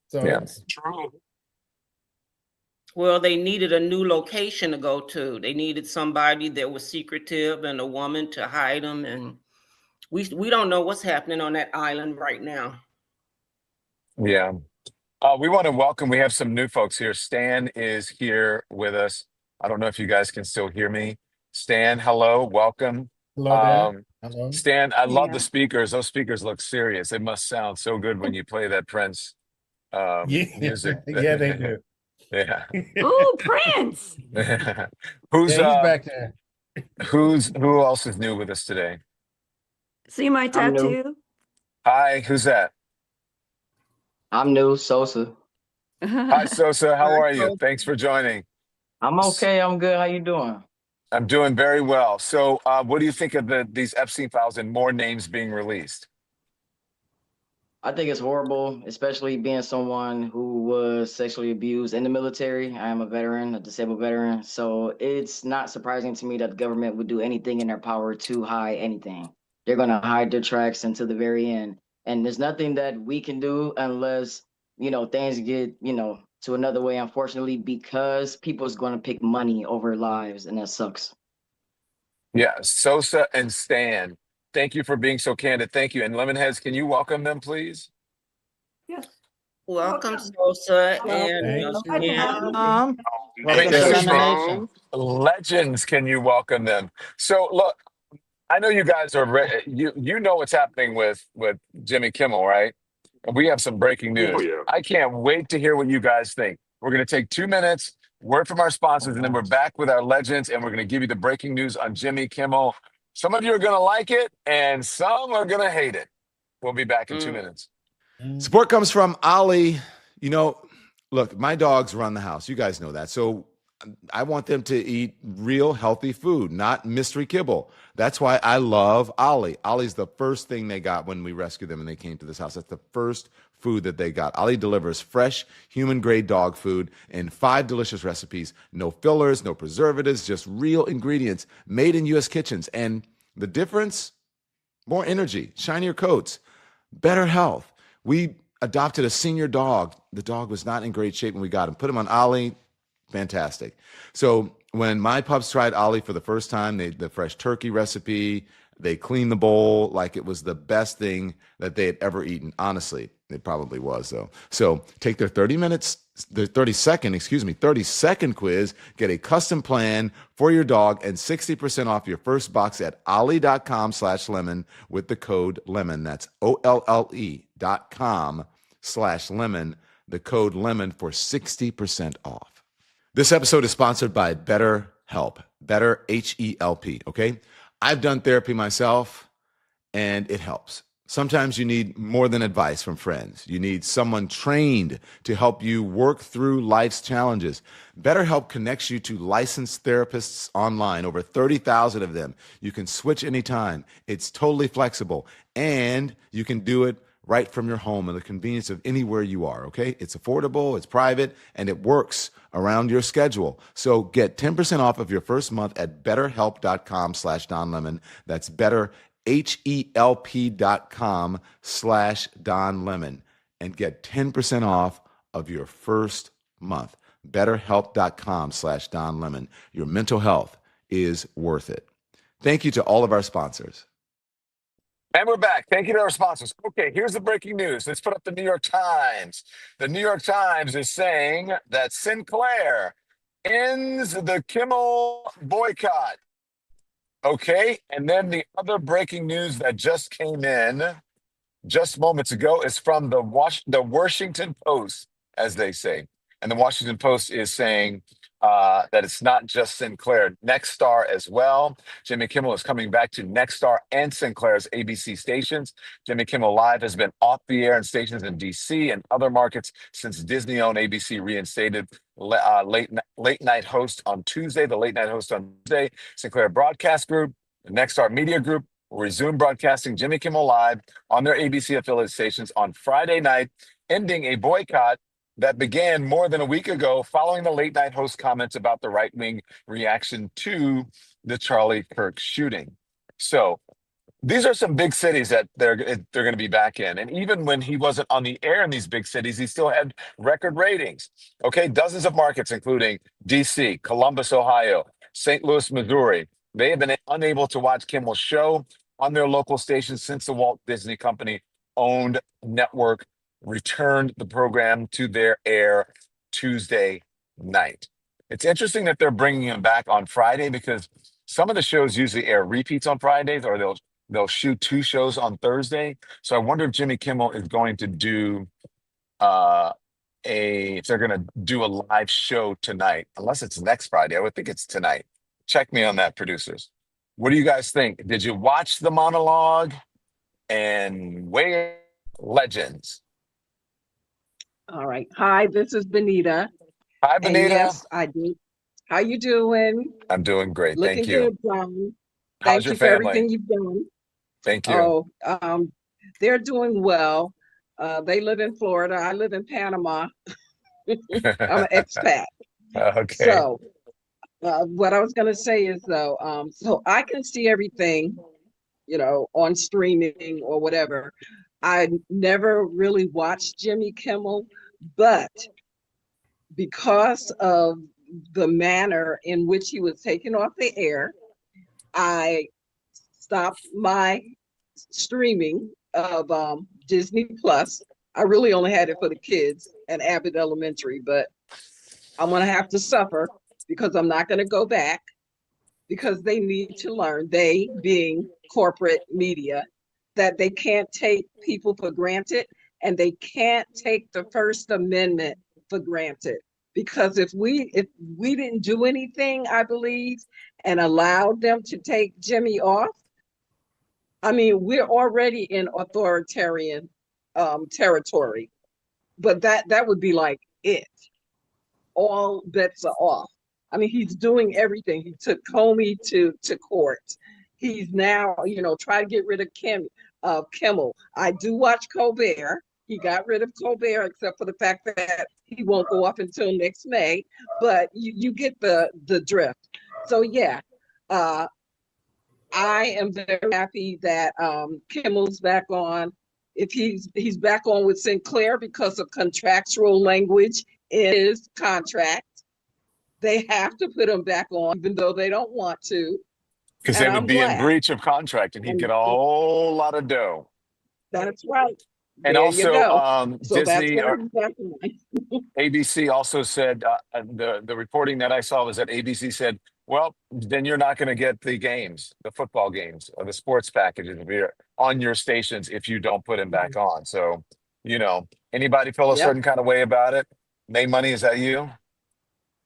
So yeah. Well, they needed a new location to go to. They needed somebody that was secretive and a woman to hide them. And we don't know what's happening on that island right now. Yeah. We want to welcome, we have some new folks here. Stan is here with us. I don't know if you guys can still hear me. Stan, hello, welcome. Hello, hello. Stan, I love the speakers. Those speakers look serious. It must sound so good when you play that Prince music. Yeah, they do. Yeah. Ooh, Prince. Who's he's back there. Who else is new with us today? See my tattoo? Hi, who's that? I'm new, Sosa. Hi, Sosa. How are you? Thanks for joining. I'm okay. I'm good. How you doing? I'm doing very well. So what do you think of these Epstein files and more names being released? I think it's horrible, especially being someone who was sexually abused in the military. I am a veteran, a disabled veteran. So it's not surprising to me that the government would do anything in their power to hide anything. They're going to hide their tracks until the very end. And there's nothing that we can do unless, things get, to another way, unfortunately, because people's going to pick money over lives, and that sucks. Yeah, Sosa and Stan, thank you for being so candid. Thank you. And Lemonheads, can you welcome them, please? Yes. Welcome, Sosa. And Legends, can you welcome them? So look, I know you guys are you know what's happening with Jimmy Kimmel, right? We have some breaking news. Oh, yeah. I can't wait to hear what you guys think. We're going to take 2 minutes, word from our sponsors, and then we're back with our legends, and we're going to give you the breaking news on Jimmy Kimmel. Some of you are going to like it, and some are going to hate it. We'll be back in 2 minutes. Support comes from Ali. Look, my dogs run the house. You guys know that. So I want them to eat real healthy food, not mystery kibble. That's why I love Ollie. Ollie's the first thing they got when we rescued them and they came to this house. That's the first food that they got. Ollie delivers fresh, human-grade dog food in 5 delicious recipes. No fillers, no preservatives, just real ingredients made in U.S. kitchens. And the difference? More energy, shinier coats, better health. We adopted a senior dog. The dog was not in great shape when we got him. Put him on Ollie. Fantastic. So when my pups tried Ollie for the first time, the fresh turkey recipe, they cleaned the bowl like it was the best thing that they had ever eaten. Honestly, it probably was though. So take their 30-second quiz, get a custom plan for your dog and 60% off your first box at ollie.com/lemon with the code lemon. That's OLLE.com/lemon, the code lemon for 60% off. This episode is sponsored by BetterHelp, Better H-E-L-P, okay? I've done therapy myself, and it helps. Sometimes you need more than advice from friends. You need someone trained to help you work through life's challenges. BetterHelp connects you to licensed therapists online, over 30,000 of them. You can switch anytime. It's totally flexible, and you can do it right from your home and the convenience of anywhere you are, okay? It's affordable, it's private, and it works around your schedule. So get 10% off of your first month at betterhelp.com/donlemon. That's betterhelp.com/donlemon and get 10% off of your first month. Betterhelp.com/donlemon. Your mental health is worth it. Thank you to all of our sponsors. And we're back. Thank you to our sponsors. Okay, here's the breaking news. Let's put up the New York Times. The New York Times is saying that Sinclair ends the Kimmel boycott. Okay, and then the other breaking news that just came in just moments ago is from the Washington Post, as they say. And the Washington Post is saying that it's not just Sinclair, Nexstar as well. Jimmy Kimmel is coming back to Nexstar and Sinclair's ABC stations. Jimmy Kimmel Live has been off the air in stations in D.C. and other markets since Disney-owned ABC reinstated late night host on Tuesday. The late night host on Tuesday, Sinclair Broadcast Group, the Nexstar Media Group will resume broadcasting Jimmy Kimmel Live on their ABC affiliate stations on Friday night, ending a boycott that began more than a week ago following the late night host comments about the right-wing reaction to the Charlie Kirk shooting. So these are some big cities that they're going to be back in. And even when he wasn't on the air in these big cities, he still had record ratings. Okay, dozens of markets, including D.C., Columbus, Ohio, St. Louis, Missouri. They have been unable to watch Kimmel's show on their local stations since the Walt Disney Company-owned network returned the program to their air Tuesday night. It's interesting that they're bringing him back on Friday because some of the shows usually air repeats on Fridays, or they'll shoot 2 shows on Thursday. So I wonder if Jimmy Kimmel is going to do if they're going to do a live show tonight, unless it's next Friday. I would think it's tonight. Check me on that, producers. What do you guys think? Did you watch the monologue? And weigh legends. All right. Hi, this is Benita. Hi, And Benita. yes, I did. How you doing? I'm doing great. Looking Thank you. good, John. How's Thank your you for family? everything you've done. Thank you. Oh, they're doing well. They live in Florida. I live in Panama. I'm an expat. Okay. So what I was going to say is, though, so I can see everything, on streaming or whatever. I never really watched Jimmy Kimmel, but because of the manner in which he was taken off the air, I stopped my streaming of Disney Plus. I really only had it for the kids and Abbott Elementary, but I'm going to have to suffer because I'm not going to go back, because they need to learn, they being corporate media, that they can't take people for granted, and they can't take the First Amendment for granted. Because if we didn't do anything, I believe, and allowed them to take Jimmy off, I mean, we're already in authoritarian territory, but that would be like it. All bets are off. I mean, he's doing everything. He took Comey to court. He's now, trying to get rid of Kimmel. I do watch Colbert. He got rid of Colbert, except for the fact that he won't go up until next May. But you get the drift. So yeah, I am very happy that Kimmel's back on. If he's back on with Sinclair because of contractual language in his contract, they have to put him back on, even though they don't want to. Because they would be in breach of contract, and he'd get a whole lot of dough. That's right. And there also, so Disney that's or ABC also said the reporting that I saw was that ABC said, "Well, then you're not going to get the games, the football games, or the sports packages on your stations if you don't put him back on." So, anybody feel a certain kind of way about it? May Money, is that you?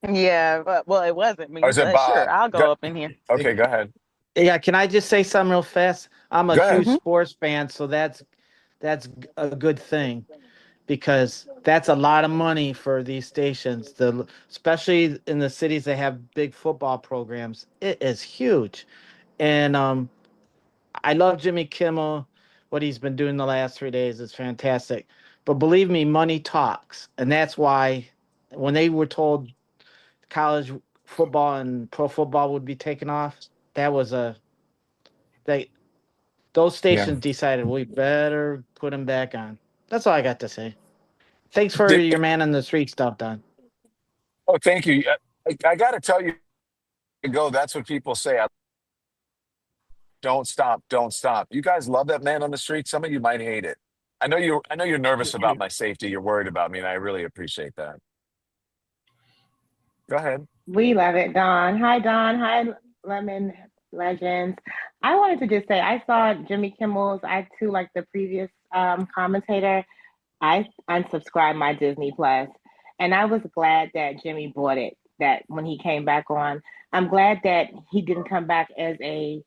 Yeah, but well, it wasn't me. Or is it But Bob? sure, I'll go up in here. Okay, go ahead. Yeah, can I just say something real fast? I'm a huge sports fan, so that's a good thing, because that's a lot of money for these stations. Especially in the cities that have big football programs, it is huge. And I love Jimmy Kimmel. What he's been doing the last 3 days is fantastic. But believe me, money talks, and that's why when they were told college football and pro football would be taken off, that was those stations decided we better put him back on. That's all I got to say. Thanks for your man on the street stuff, Don. Oh, thank you. I got to tell you, that's what people say. Don't stop, don't stop. You guys love that man on the street. Some of you might hate it. I know you're nervous about my safety. You're worried about me, and I really appreciate that. Go ahead. We love it, Don. Hi, Don. Hi, Lemon Legends. I wanted to just say I saw Jimmy Kimmel's. I too, like the previous commentator, I unsubscribed my Disney Plus, and I was glad that Jimmy bought it. That when he came back on, I'm glad that he didn't come back as a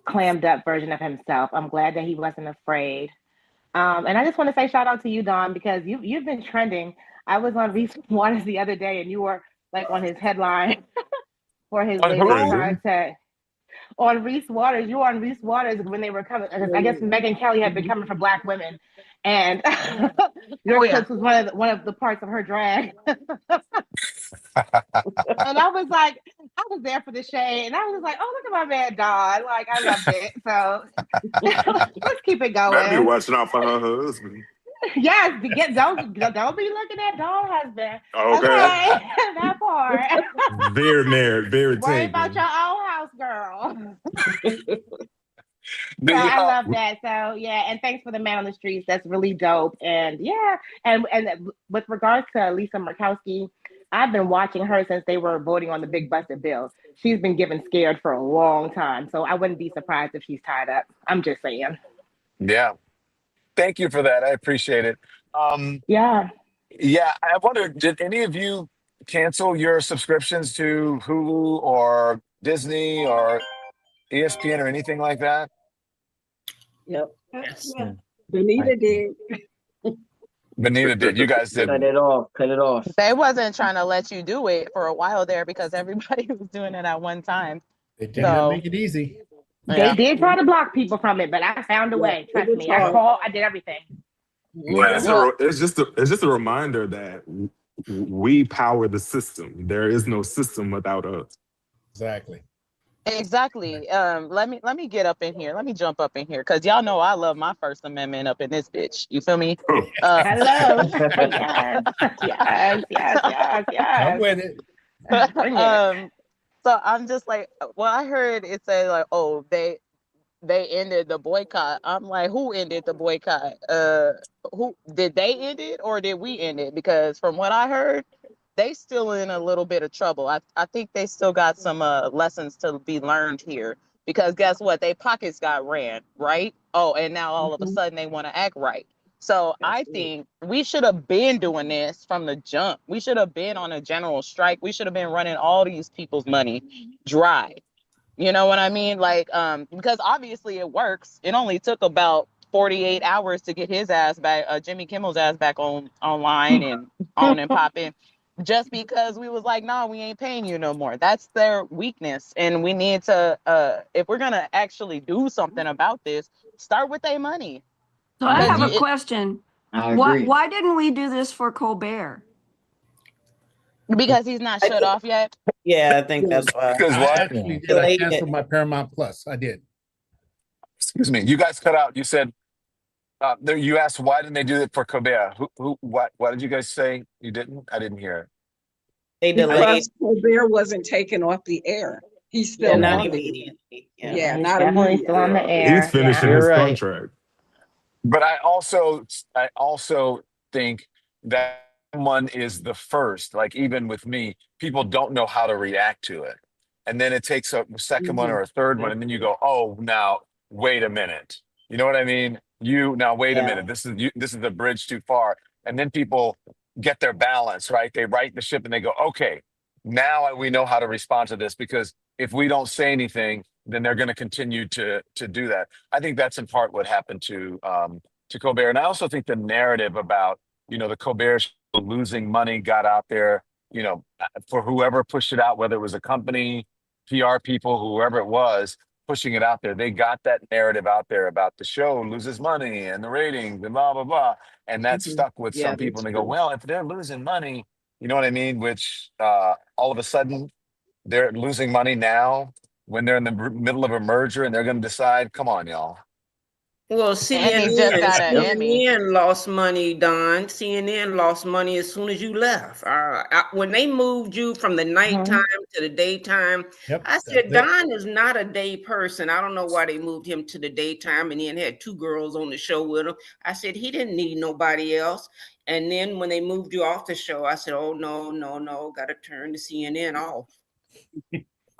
clammed up version of himself. I'm glad that he wasn't afraid. And I just want to say shout out to you, Don, because you've been trending. I was on Reese Waters the other day, and you were like on his headline for his latest content. On Reese Waters, you were on Reese Waters when they were coming. I guess Megyn Kelly had been coming for Black women, and your clips was one of the parts of her drag. And I was like, I was there for the shade, and I was like, oh, look at my man Don. Like, I loved it. So let's keep it going. Better be watching out for her husband. Yes, don't be looking at Dawn husband. Okay. That part. Very married, very Worry tangled. about your own house, girl. So I love that. So yeah, and thanks for the man on the streets. That's really dope. And yeah, and with regards to Lisa Murkowski, I've been watching her since they were voting on the big busted bill. She's been getting scared for a long time, so I wouldn't be surprised if she's tied up. I'm just saying. Yeah. Thank you for that. I appreciate it. Yeah. I wonder, did any of you cancel your subscriptions to Hulu or Disney or ESPN or anything like that? Yep. Yes. Benita did. Benita did. You guys didn't. Cut it off. They wasn't trying to let you do it for a while there because everybody was doing it at one time. They did not make it easy. They did try to block people from it, but I found a way. Trust me. I called. I did everything. It's just a reminder that we power the system. There is no system without us. Exactly. Let me get up in here. Let me jump up in here because y'all know I love my First Amendment up in this bitch. You feel me? Hello. Yes. I'm with it. So I'm just like, well, I heard it say like, oh, they ended the boycott. I'm like, who ended the boycott? Who did they end it or did we end it? Because from what I heard, they still in a little bit of trouble. I think they still got some lessons to be learned here. Because guess what? They pockets got ran, right? Oh, and now all of a sudden they want to act right. So I think we should have been doing this from the jump. We should have been on a general strike. We should have been running all these people's money dry. You know what I mean? Like, because obviously it works. It only took about 48 hours to get his ass back, Jimmy Kimmel's ass back online and on and popping. just because we was like, no, we ain't paying you no more. That's their weakness. And we need to, if we're going to actually do something about this, start with their money. So I have a question. I agree. Why didn't we do this for Colbert? Because he's not shut off yet. Yeah, I think that's why. Because I what? actually did. I canceled my Paramount Plus. I did. Excuse me. You guys cut out. You said, you asked why didn't they do it for Colbert? What did you guys say? You didn't? I didn't hear it. They delayed. Because Colbert wasn't taken off the air. He's still not on it. immediately. Yeah, He's not definitely immediately. still on the air. He's finishing You're his right. contract. But I also think that someone is the first, like even with me, people don't know how to react to it. And then it takes a second one or a third one, and then you go, oh, now, wait a minute. You know what I mean? Wait a minute. This is the bridge too far. And then people get their balance, right? They right the ship and they go, okay, now we know how to respond to this, because if we don't say anything, then they're going to continue to do that. I think that's in part what happened to Colbert. And I also think the narrative about, the Colbert show losing money got out there, for whoever pushed it out, whether it was a company, PR people, whoever it was pushing it out there. They got that narrative out there about the show loses money and the ratings and blah, blah, blah. And that stuck with some people. And they go, well, if they're losing money, you know what I mean? Which all of a sudden they're losing money now when they're in the middle of a merger and they're going to decide, come on, y'all. Well, Andy just got an Emmy. CNN lost money, Don. CNN lost money as soon as you left. When they moved you from the nighttime to the daytime, I said, Don is not a day person. I don't know why they moved him to the daytime and then had 2 girls on the show with him. I said, he didn't need nobody else. And then when they moved you off the show, I said, oh, no, got to turn the CNN off.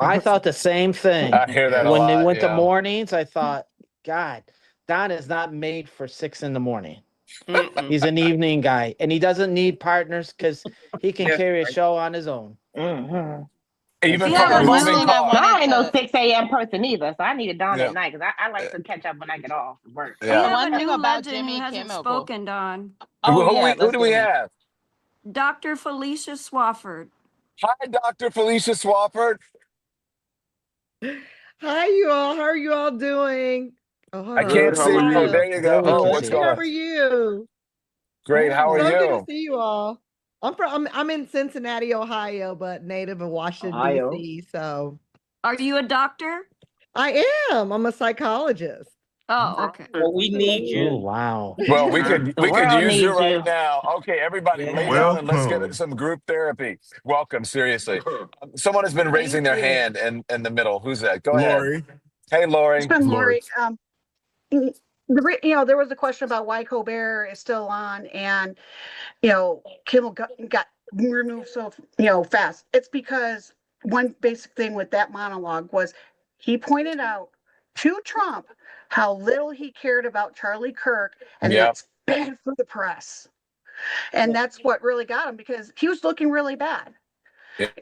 I thought the same thing. I hear that when a lot, they went to mornings, I thought, God, Don is not made for 6 a.m. He's an evening guy, and he doesn't need partners because he can carry a show on his own. Even from a moving car. I ain't no 6 a.m. person either, so I needed Dawn at night because I like to catch up when I get off work. We have a new legend who hasn't spoken, Don. Who do we have? Dr. Felicia Swafford. Hi, Dr. Felicia Swafford. Hi, you all. How are you all doing? I can't see you. There you go. What's going on? How are you? Great. How are so you? good to see you all. I'm in Cincinnati, Ohio, but native of Washington, D.C. So, are you a doctor? I am. I'm a psychologist. Oh, okay. Well, we need you. Oh, wow. Well, we could use you right now. Okay, everybody, lay down and let's get some group therapy. Welcome, seriously. Someone has been raising their hand in the middle. Who's that? Go ahead. Hey, Lori. It's been Lori. There was a question about why Colbert is still on, and Kimmel got removed so fast. It's because one basic thing with that monologue was he pointed out to Trump how little he cared about Charlie Kirk, and that's bad for the press. And that's what really got him, because he was looking really bad.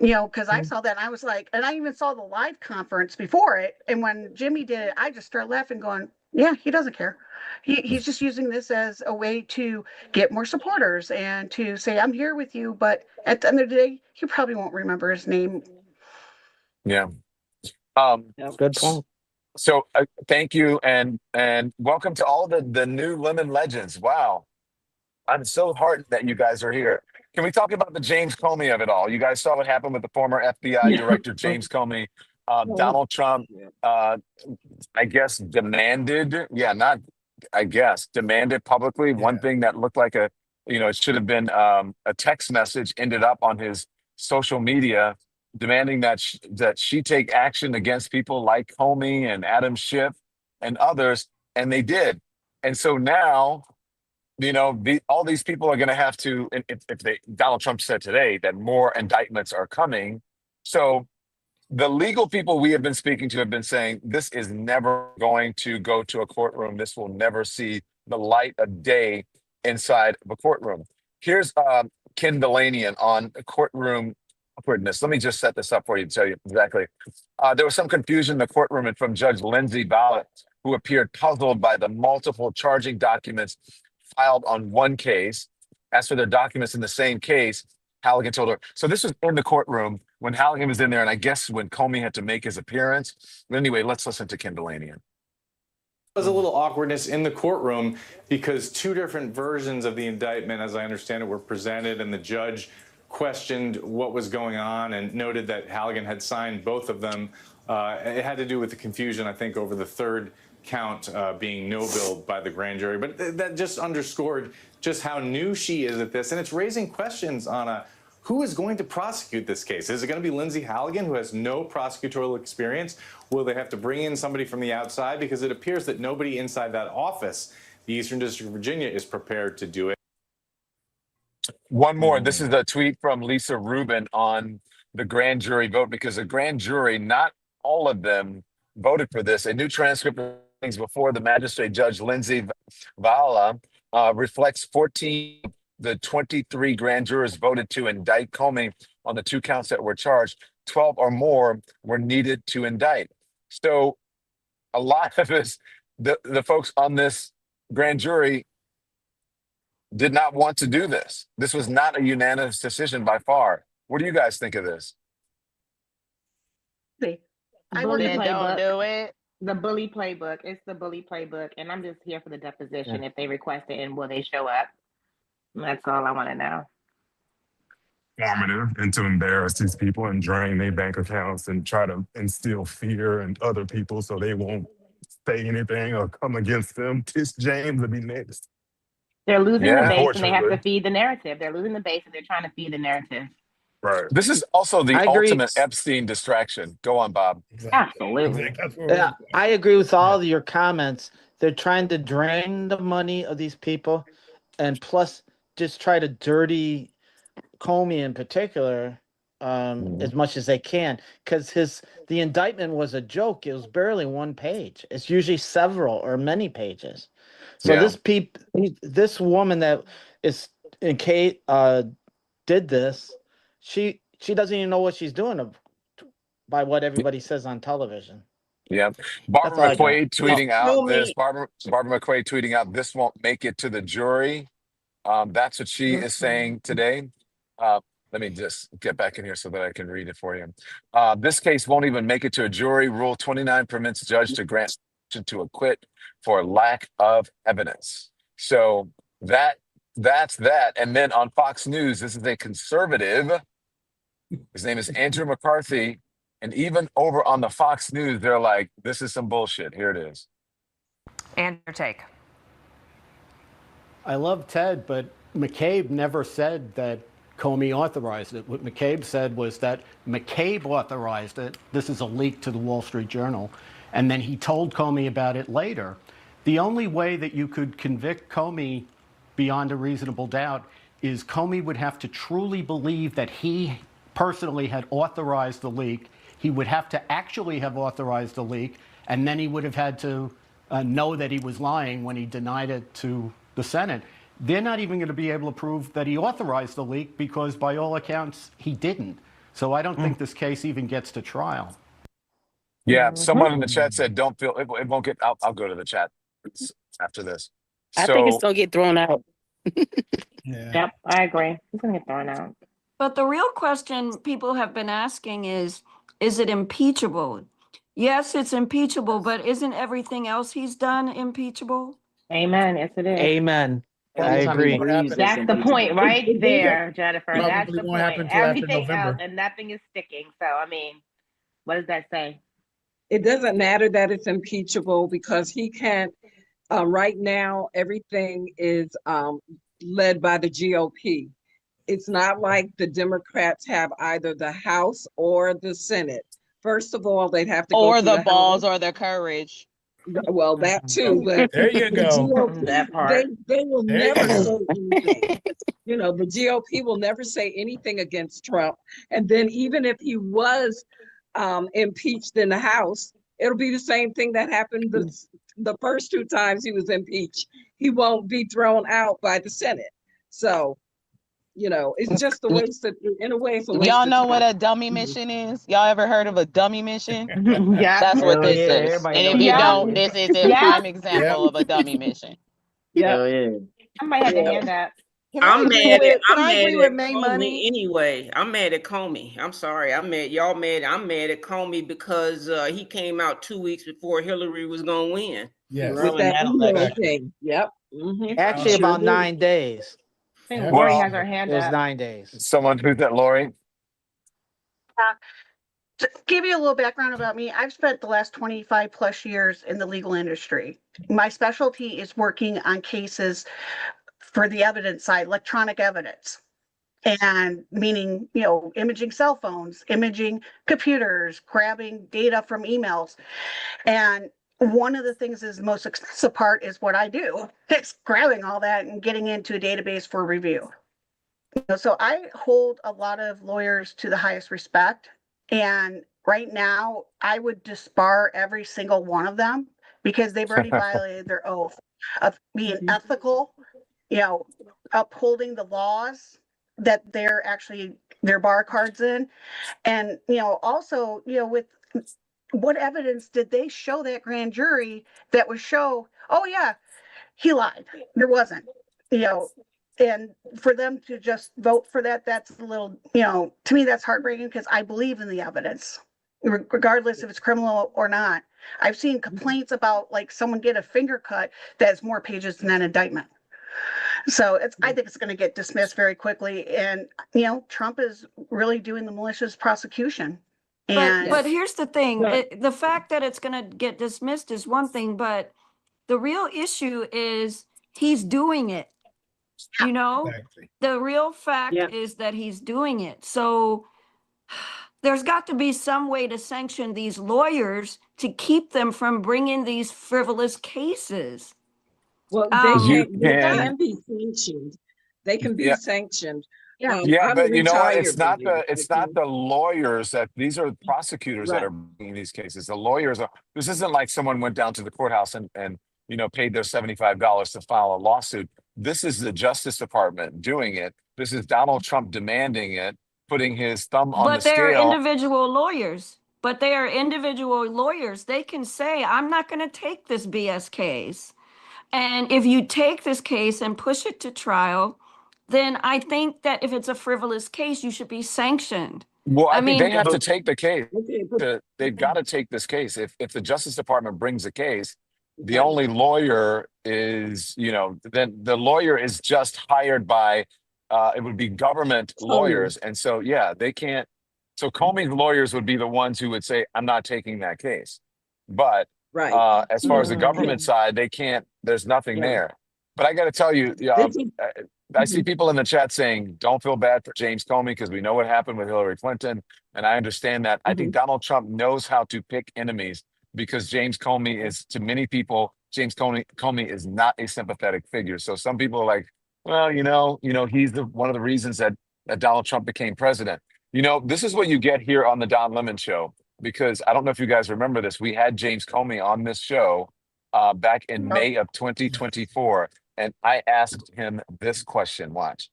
Because I saw that and I was like, and I even saw the live conference before it. And when Jimmy did it, I just started laughing, going, yeah, he doesn't care. He's just using this as a way to get more supporters and to say, I'm here with you. But at the end of the day, he probably won't remember his name. Yeah. Good point. So thank you. And welcome to all the new Lemon legends. Wow. I'm so heartened that you guys are here. Can we talk about the James Comey of it all? You guys saw what happened with the former FBI director, James Comey. Donald Trump, I guess, demanded publicly one thing that looked like it should have been a text message, ended up on his social media, demanding that she take action against people like Comey and Adam Schiff and others, and they did. And so now, all these people are going to have to, Donald Trump said today that more indictments are coming. So the legal people we have been speaking to have been saying this is never going to go to a courtroom. This will never see the light of day inside of a courtroom. Here's Ken Delanian on courtroom awkwardness. Let me just set this up for you to tell you exactly. There was some confusion in the courtroom and from Judge Lindsey Ballot, who appeared puzzled by the multiple charging documents filed on one case. As for their documents in the same case, Halligan told her. So this was in the courtroom when Halligan was in there, and I guess when Comey had to make his appearance. But anyway, let's listen to Kim Delaney. Was a little awkwardness in the courtroom because two different versions of the indictment, as I understand it, were presented, and the judge questioned what was going on and noted that Halligan had signed both of them. It had to do with the confusion, I think, over the third count being no-billed by the grand jury. But that just underscored just how new she is at this, and it's raising questions on who is going to prosecute this case? Is it going to be Lindsay Halligan, who has no prosecutorial experience? Will they have to bring in somebody from the outside? Because it appears that nobody inside that office, the Eastern District of Virginia, is prepared to do it. One more. This is a tweet from Lisa Rubin on the grand jury vote, because the grand jury, not all of them voted for this. A new transcript of things before the magistrate judge Lindsay Vala reflects 14 the 23 grand jurors voted to indict Comey on the 2 counts that were charged. 12 or more were needed to indict. So a lot of us, the folks on this grand jury did not want to do this. This was not a unanimous decision by far. What do you guys think of this? Bully Then don't do it. The bully playbook. It's the bully playbook. And I'm just here for the deposition if they request it, and will they show up? That's all I want to know. Formative, and to embarrass these people and drain their bank accounts and try to instill fear in other people so they won't say anything or come against them. Tish James will be next. They're losing the base and they have to feed the narrative. They're losing the base and they're trying to feed the narrative. Right. This is also the ultimate Epstein distraction. Go on, Bob. Absolutely. Yeah, I agree with all of your comments. They're trying to drain the money of these people, and plus just try to dirty Comey in particular as much as they can, because the indictment was a joke. It was barely 1 page. It's usually several or many pages. So this woman that is in Kate did this. She doesn't even know what she's doing by what everybody says on television. Yeah. Barbara McQuaid tweeting out this. Barbara McQuaid tweeting out, this won't make it to the jury. That's what she is saying today. Let me just get back in here so that I can read it for you. This case won't even make it to a jury. Rule 29 permits judge to grant to acquit for lack of evidence. So that's that. And then on Fox News, this is a conservative. His name is Andrew McCarthy. And even over on the Fox News, they're like, this is some bullshit. Here it is. And your take. I love Ted, but McCabe never said that Comey authorized it. What McCabe said was that McCabe authorized it. This is a leak to the Wall Street Journal. And then he told Comey about it later. The only way that you could convict Comey beyond a reasonable doubt is Comey would have to truly believe that he personally had authorized the leak. He would have to actually have authorized the leak, and then he would have had to know that he was lying when he denied it to the Senate. They're not even going to be able to prove that he authorized the leak because, by all accounts, he didn't. So I don't think this case even gets to trial. Yeah, someone in the chat said, "Don't feel it won't get." I'll go to the chat after this. I think it's gonna get thrown out. Yep, I agree. It's gonna get thrown out. But the real question people have been asking is it impeachable? Yes, it's impeachable, but isn't everything else he's done impeachable? Amen. Yes, it is. Amen. I agree. That's the point right there, Jennifer. That's the won't happen point. till after Everything November. else and nothing is sticking. So, I mean, what does that say? It doesn't matter that it's impeachable because he can't, right now, everything is led by the GOP. It's not like the Democrats have either the House or the Senate. First of all, they'd have to Or go the through balls House. or the courage. Well, that too. But There you the go. GOP, That part. they will There you never go. say anything. You know, the GOP will never say anything against Trump. And then even if he was impeached in the House, it'll be the same thing that happened the first 2 times he was impeached. He won't be thrown out by the Senate. So, you know, it's just a waste of, in a way, it's a waste Y'all of know what time. a dummy mission is? Y'all ever heard of a dummy mission? Yeah. That's what this is. everybody And if knows you what don't, that this is a prime example of a dummy mission. Hell yeah. I might have to hear that. I'm mad at May Comey Money? anyway. I'm mad at Comey. I'm sorry. I'm mad at Comey because he came out 2 weeks before Hillary was gonna win. Yes. With that email thing. Yep. Actually, Sure about did. 9 days. I think Well, Lori has her hand it was up. 9 days. Someone who's that, Lori? To give you a little background about me, I've spent the last 25 plus years in the legal industry. My specialty is working on cases for the evidence side, electronic evidence. And meaning, imaging cell phones, imaging computers, grabbing data from emails. And one of the things is the most expensive part is what I do. It's grabbing all that and getting into a database for review. So I hold a lot of lawyers to the highest respect. And right now, I would disbar every single one of them because they've already violated their oath of being ethical, upholding the laws that they're actually their bar cards in. And, also, with what evidence did they show that grand jury that would show, oh, yeah, he lied. There wasn't, and for them to just vote for that, that's a little, to me, that's heartbreaking because I believe in the evidence, regardless if it's criminal or not. I've seen complaints about like someone get a finger cut that has more pages than an indictment. So I think it's going to get dismissed very quickly. And, Trump is really doing the malicious prosecution. But here's the thing. The fact that it's going to get dismissed is one thing, but the real issue is he's doing it. Exactly. The real fact is that he's doing it. So there's got to be some way to sanction these lawyers to keep them from bringing these frivolous cases. Well, they can be sanctioned. They can be sanctioned. But you know what? It's not the lawyers that these are prosecutors that are bringing these cases. The lawyers are. This isn't like someone went down to the courthouse and paid their $75 to file a lawsuit. This is the Justice Department doing it. This is Donald Trump demanding it, putting his thumb on the scale. But they are individual lawyers. They can say, I'm not going to take this BS case. And if you take this case and push it to trial, then I think that if it's a frivolous case, you should be sanctioned. Well, I mean, they have to take the case. They've got to take this case. If the Justice Department brings a case, the only lawyer is, then the lawyer is just hired by, it would be government lawyers. And so, they can't. So Comey's lawyers would be the ones who would say, I'm not taking that case. But as far as the government side, they can't, there's nothing there. But I got to tell you, I see people in the chat saying, don't feel bad for James Comey because we know what happened with Hillary Clinton. And I understand that. I think Donald Trump knows how to pick enemies because James Comey is, to many people, James Comey is not a sympathetic figure. So some people are like, well, he's one of the reasons that Donald Trump became president. This is what you get here on the Don Lemon Show, because I don't know if you guys remember this. We had James Comey on this show back in May of 2024. And I asked him this question. Watch.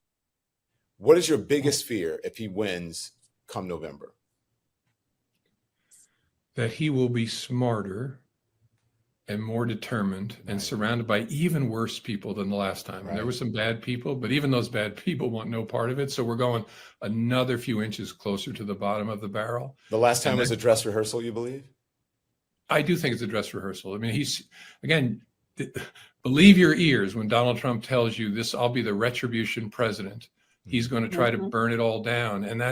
What is your biggest fear if he wins come November? That he will be smarter and more determined and surrounded by even worse people than the last time. And there were some bad people, but even those bad people want no part of it. So we're going another few inches closer to the bottom of the barrel. The last time was a dress rehearsal, you believe? I do think it's a dress rehearsal. I mean, believe your ears when Donald Trump tells you this, I'll be the retribution president. He's going to try to burn it all down. And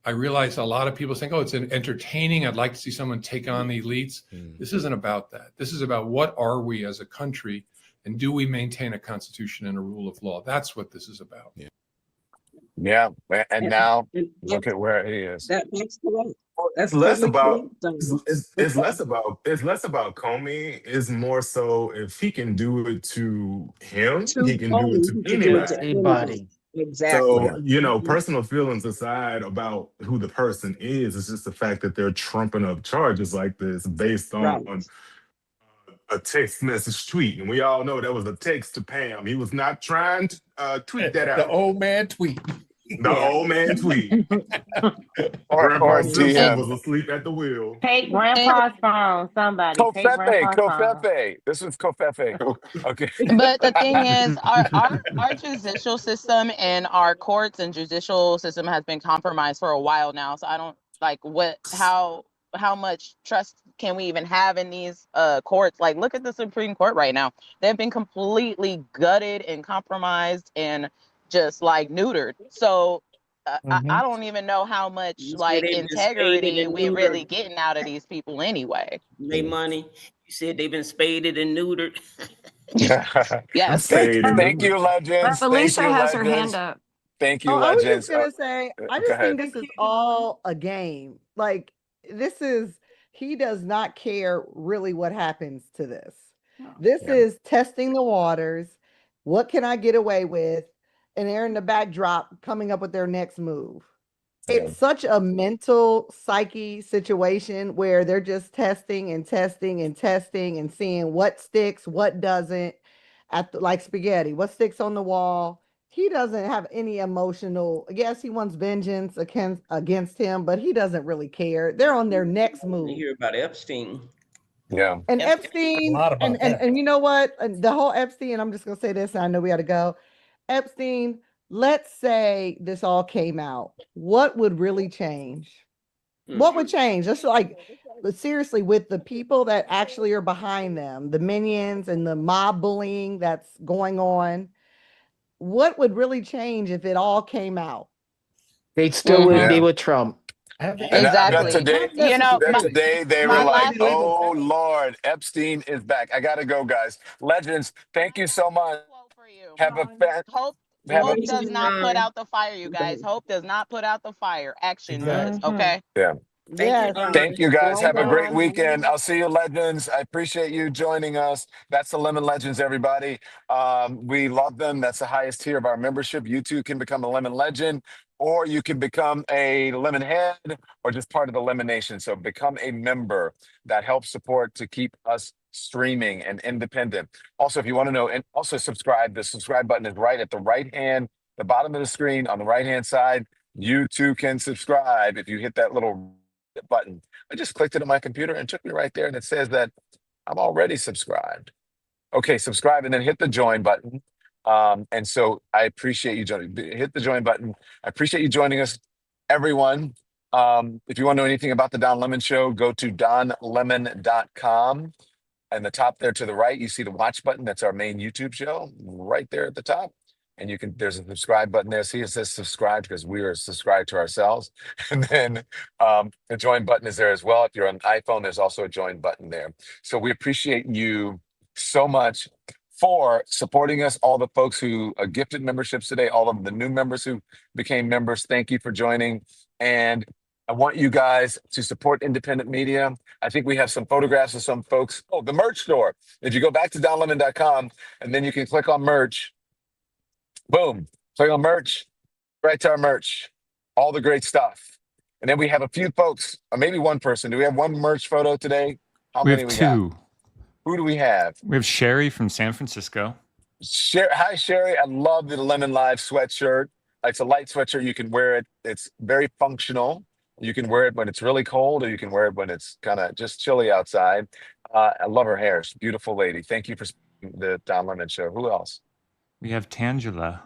I realize a lot of people think, oh, it's entertaining. I'd like to see someone take on the elites. This isn't about that. This is about what are we as a country and do we maintain a constitution and a rule of law? That's what this is about. Yeah. And now look at where he is. That's correct. It's less about it's less about Comey. It's more so if he can do it to him, he can do it to anybody. Exactly. So, personal feelings aside about who the person is, it's just the fact that they're trumping up charges like this based on a text message tweet. And we all know that was a text to Pam. He was not trying to tweet that out. The old man tweet. The old man tweet. or Grandpa Simpson was DM. asleep at the wheel. Take grandpa's phone. Somebody take grandpa's phone. Kofefe. This was Kofefe. Okay. But the thing is, our judicial system and our courts and judicial system has been compromised for a while now. So I don't like how much trust can we even have in these courts? Like, look at the Supreme Court right now. They've been completely gutted and compromised and just like neutered. So I don't even know how much You said like they've been spaded integrity and we're really neutered. getting out of these people anyway. They money. You said they've been spaded and neutered. Yes. Thank you, legends. Thank Felicia you, has her legends. hand up. Thank you, Oh, I was just legends. gonna say, I Go just ahead. think this is all a game. Like, he does not care really what happens to this. This is testing the waters. What can I get away with? And they're in the backdrop coming up with their next move. It's such a mental psyche situation where they're just testing and testing and testing and seeing what sticks, what doesn't, like spaghetti, what sticks on the wall. He doesn't have any emotional, yes, he wants vengeance against him, but he doesn't really care. They're on their next move. You hear about Epstein. Yeah. And Epstein, and you know what? The whole Epstein, I'm just gonna say this, and I know we gotta go. Epstein, let's say this all came out. What would really change? What would change? Just like, seriously, with the people that actually are behind them, the minions and the mob bullying that's going on, what would really change if it all came out? They still would be with Trump. Exactly. Today, You know, today they were like, "Oh Lord, Epstein is back." I gotta go, guys. Legends, thank you so much. Have a Hope does not put out the fire, you guys. Hope does not put out the fire. Action does. Okay. Yeah. Thank you guys. Have a great Don. weekend. I'll see you, legends. I appreciate you joining us. That's the Lemon Legends, everybody. We love them. That's the highest tier of our membership. You too can become a Lemon Legend, or you can become a Lemon Head, or just part of the Lemon Nation. So become a member. That helps support to keep us streaming and independent. Also, if you want to know, and also subscribe, the subscribe button is right at the the bottom of the screen on the right-hand side. You too can subscribe if you hit that little button. I just clicked it on my computer and it took me right there, and it says that I'm already subscribed. Okay, subscribe and then hit the join button. And so I appreciate you joining. Hit the join button. I appreciate you joining us, everyone. If you want to know anything about the Don Lemon Show, go to donlemon.com. And the top there to the right, you see the watch button. That's our main YouTube show right there at the top. And there's a subscribe button there. See, it says subscribe because we are subscribed to ourselves. And then the join button is there as well. If you're on iPhone, there's also a join button there. So we appreciate you so much for supporting us. All the folks who gifted memberships today, all of the new members who became members, thank you for joining. And I want you guys to support independent media. I think we have some photographs of some folks. Oh, the merch store. If you go back to donlemon.com and then you can click on merch. Boom. Click on merch. Right to our merch. All the great stuff. And then we have a few folks, or maybe one person. Do we have one merch photo today? How many have we two. got? Who do we have? We have Sherry from San Francisco. Hi, Sherry. I love the Lemon Live sweatshirt. It's a light sweatshirt. You can wear it. It's very functional. You can wear it when it's really cold, or you can wear it when it's kind of just chilly outside. I love her hair. She's a beautiful lady. Thank you for the Don Lemon Show. Who else? We have Tangela.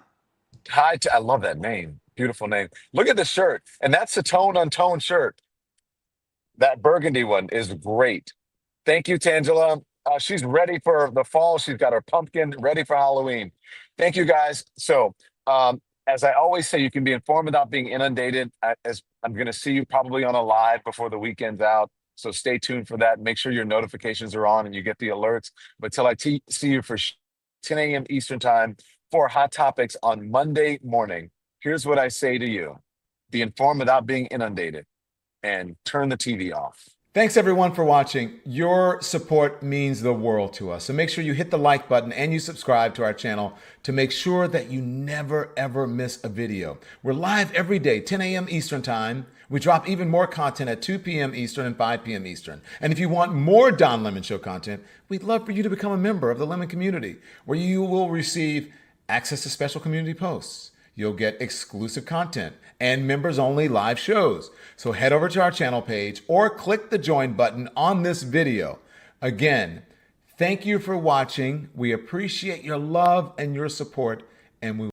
Hi, I love that name. Beautiful name. Look at the shirt. And that's a tone-on-tone shirt. That burgundy one is great. Thank you, Tangela. She's ready for the fall. She's got her pumpkin ready for Halloween. Thank you, guys. So, as I always say, you can be informed without being inundated. As I'm going to see you probably on a live before the weekend's out. So stay tuned for that. Make sure your notifications are on and you get the alerts. But till I see you for 10 a.m. Eastern time for Hot Topics on Monday morning, here's what I say to you. Be informed without being inundated, and turn the TV off. Thanks everyone for watching. Your support means the world to us. So make sure you hit the like button and you subscribe to our channel to make sure that you never ever miss a video. We're live every day, 10 a.m. Eastern time. We drop even more content at 2 p.m. Eastern and 5 p.m. Eastern. And if you want more Don Lemon Show content, we'd love for you to become a member of the Lemon community, where you will receive access to special community posts. You'll get exclusive content and members-only live shows. So head over to our channel page or click the join button on this video. Again, thank you for watching. We appreciate your love and your support, and we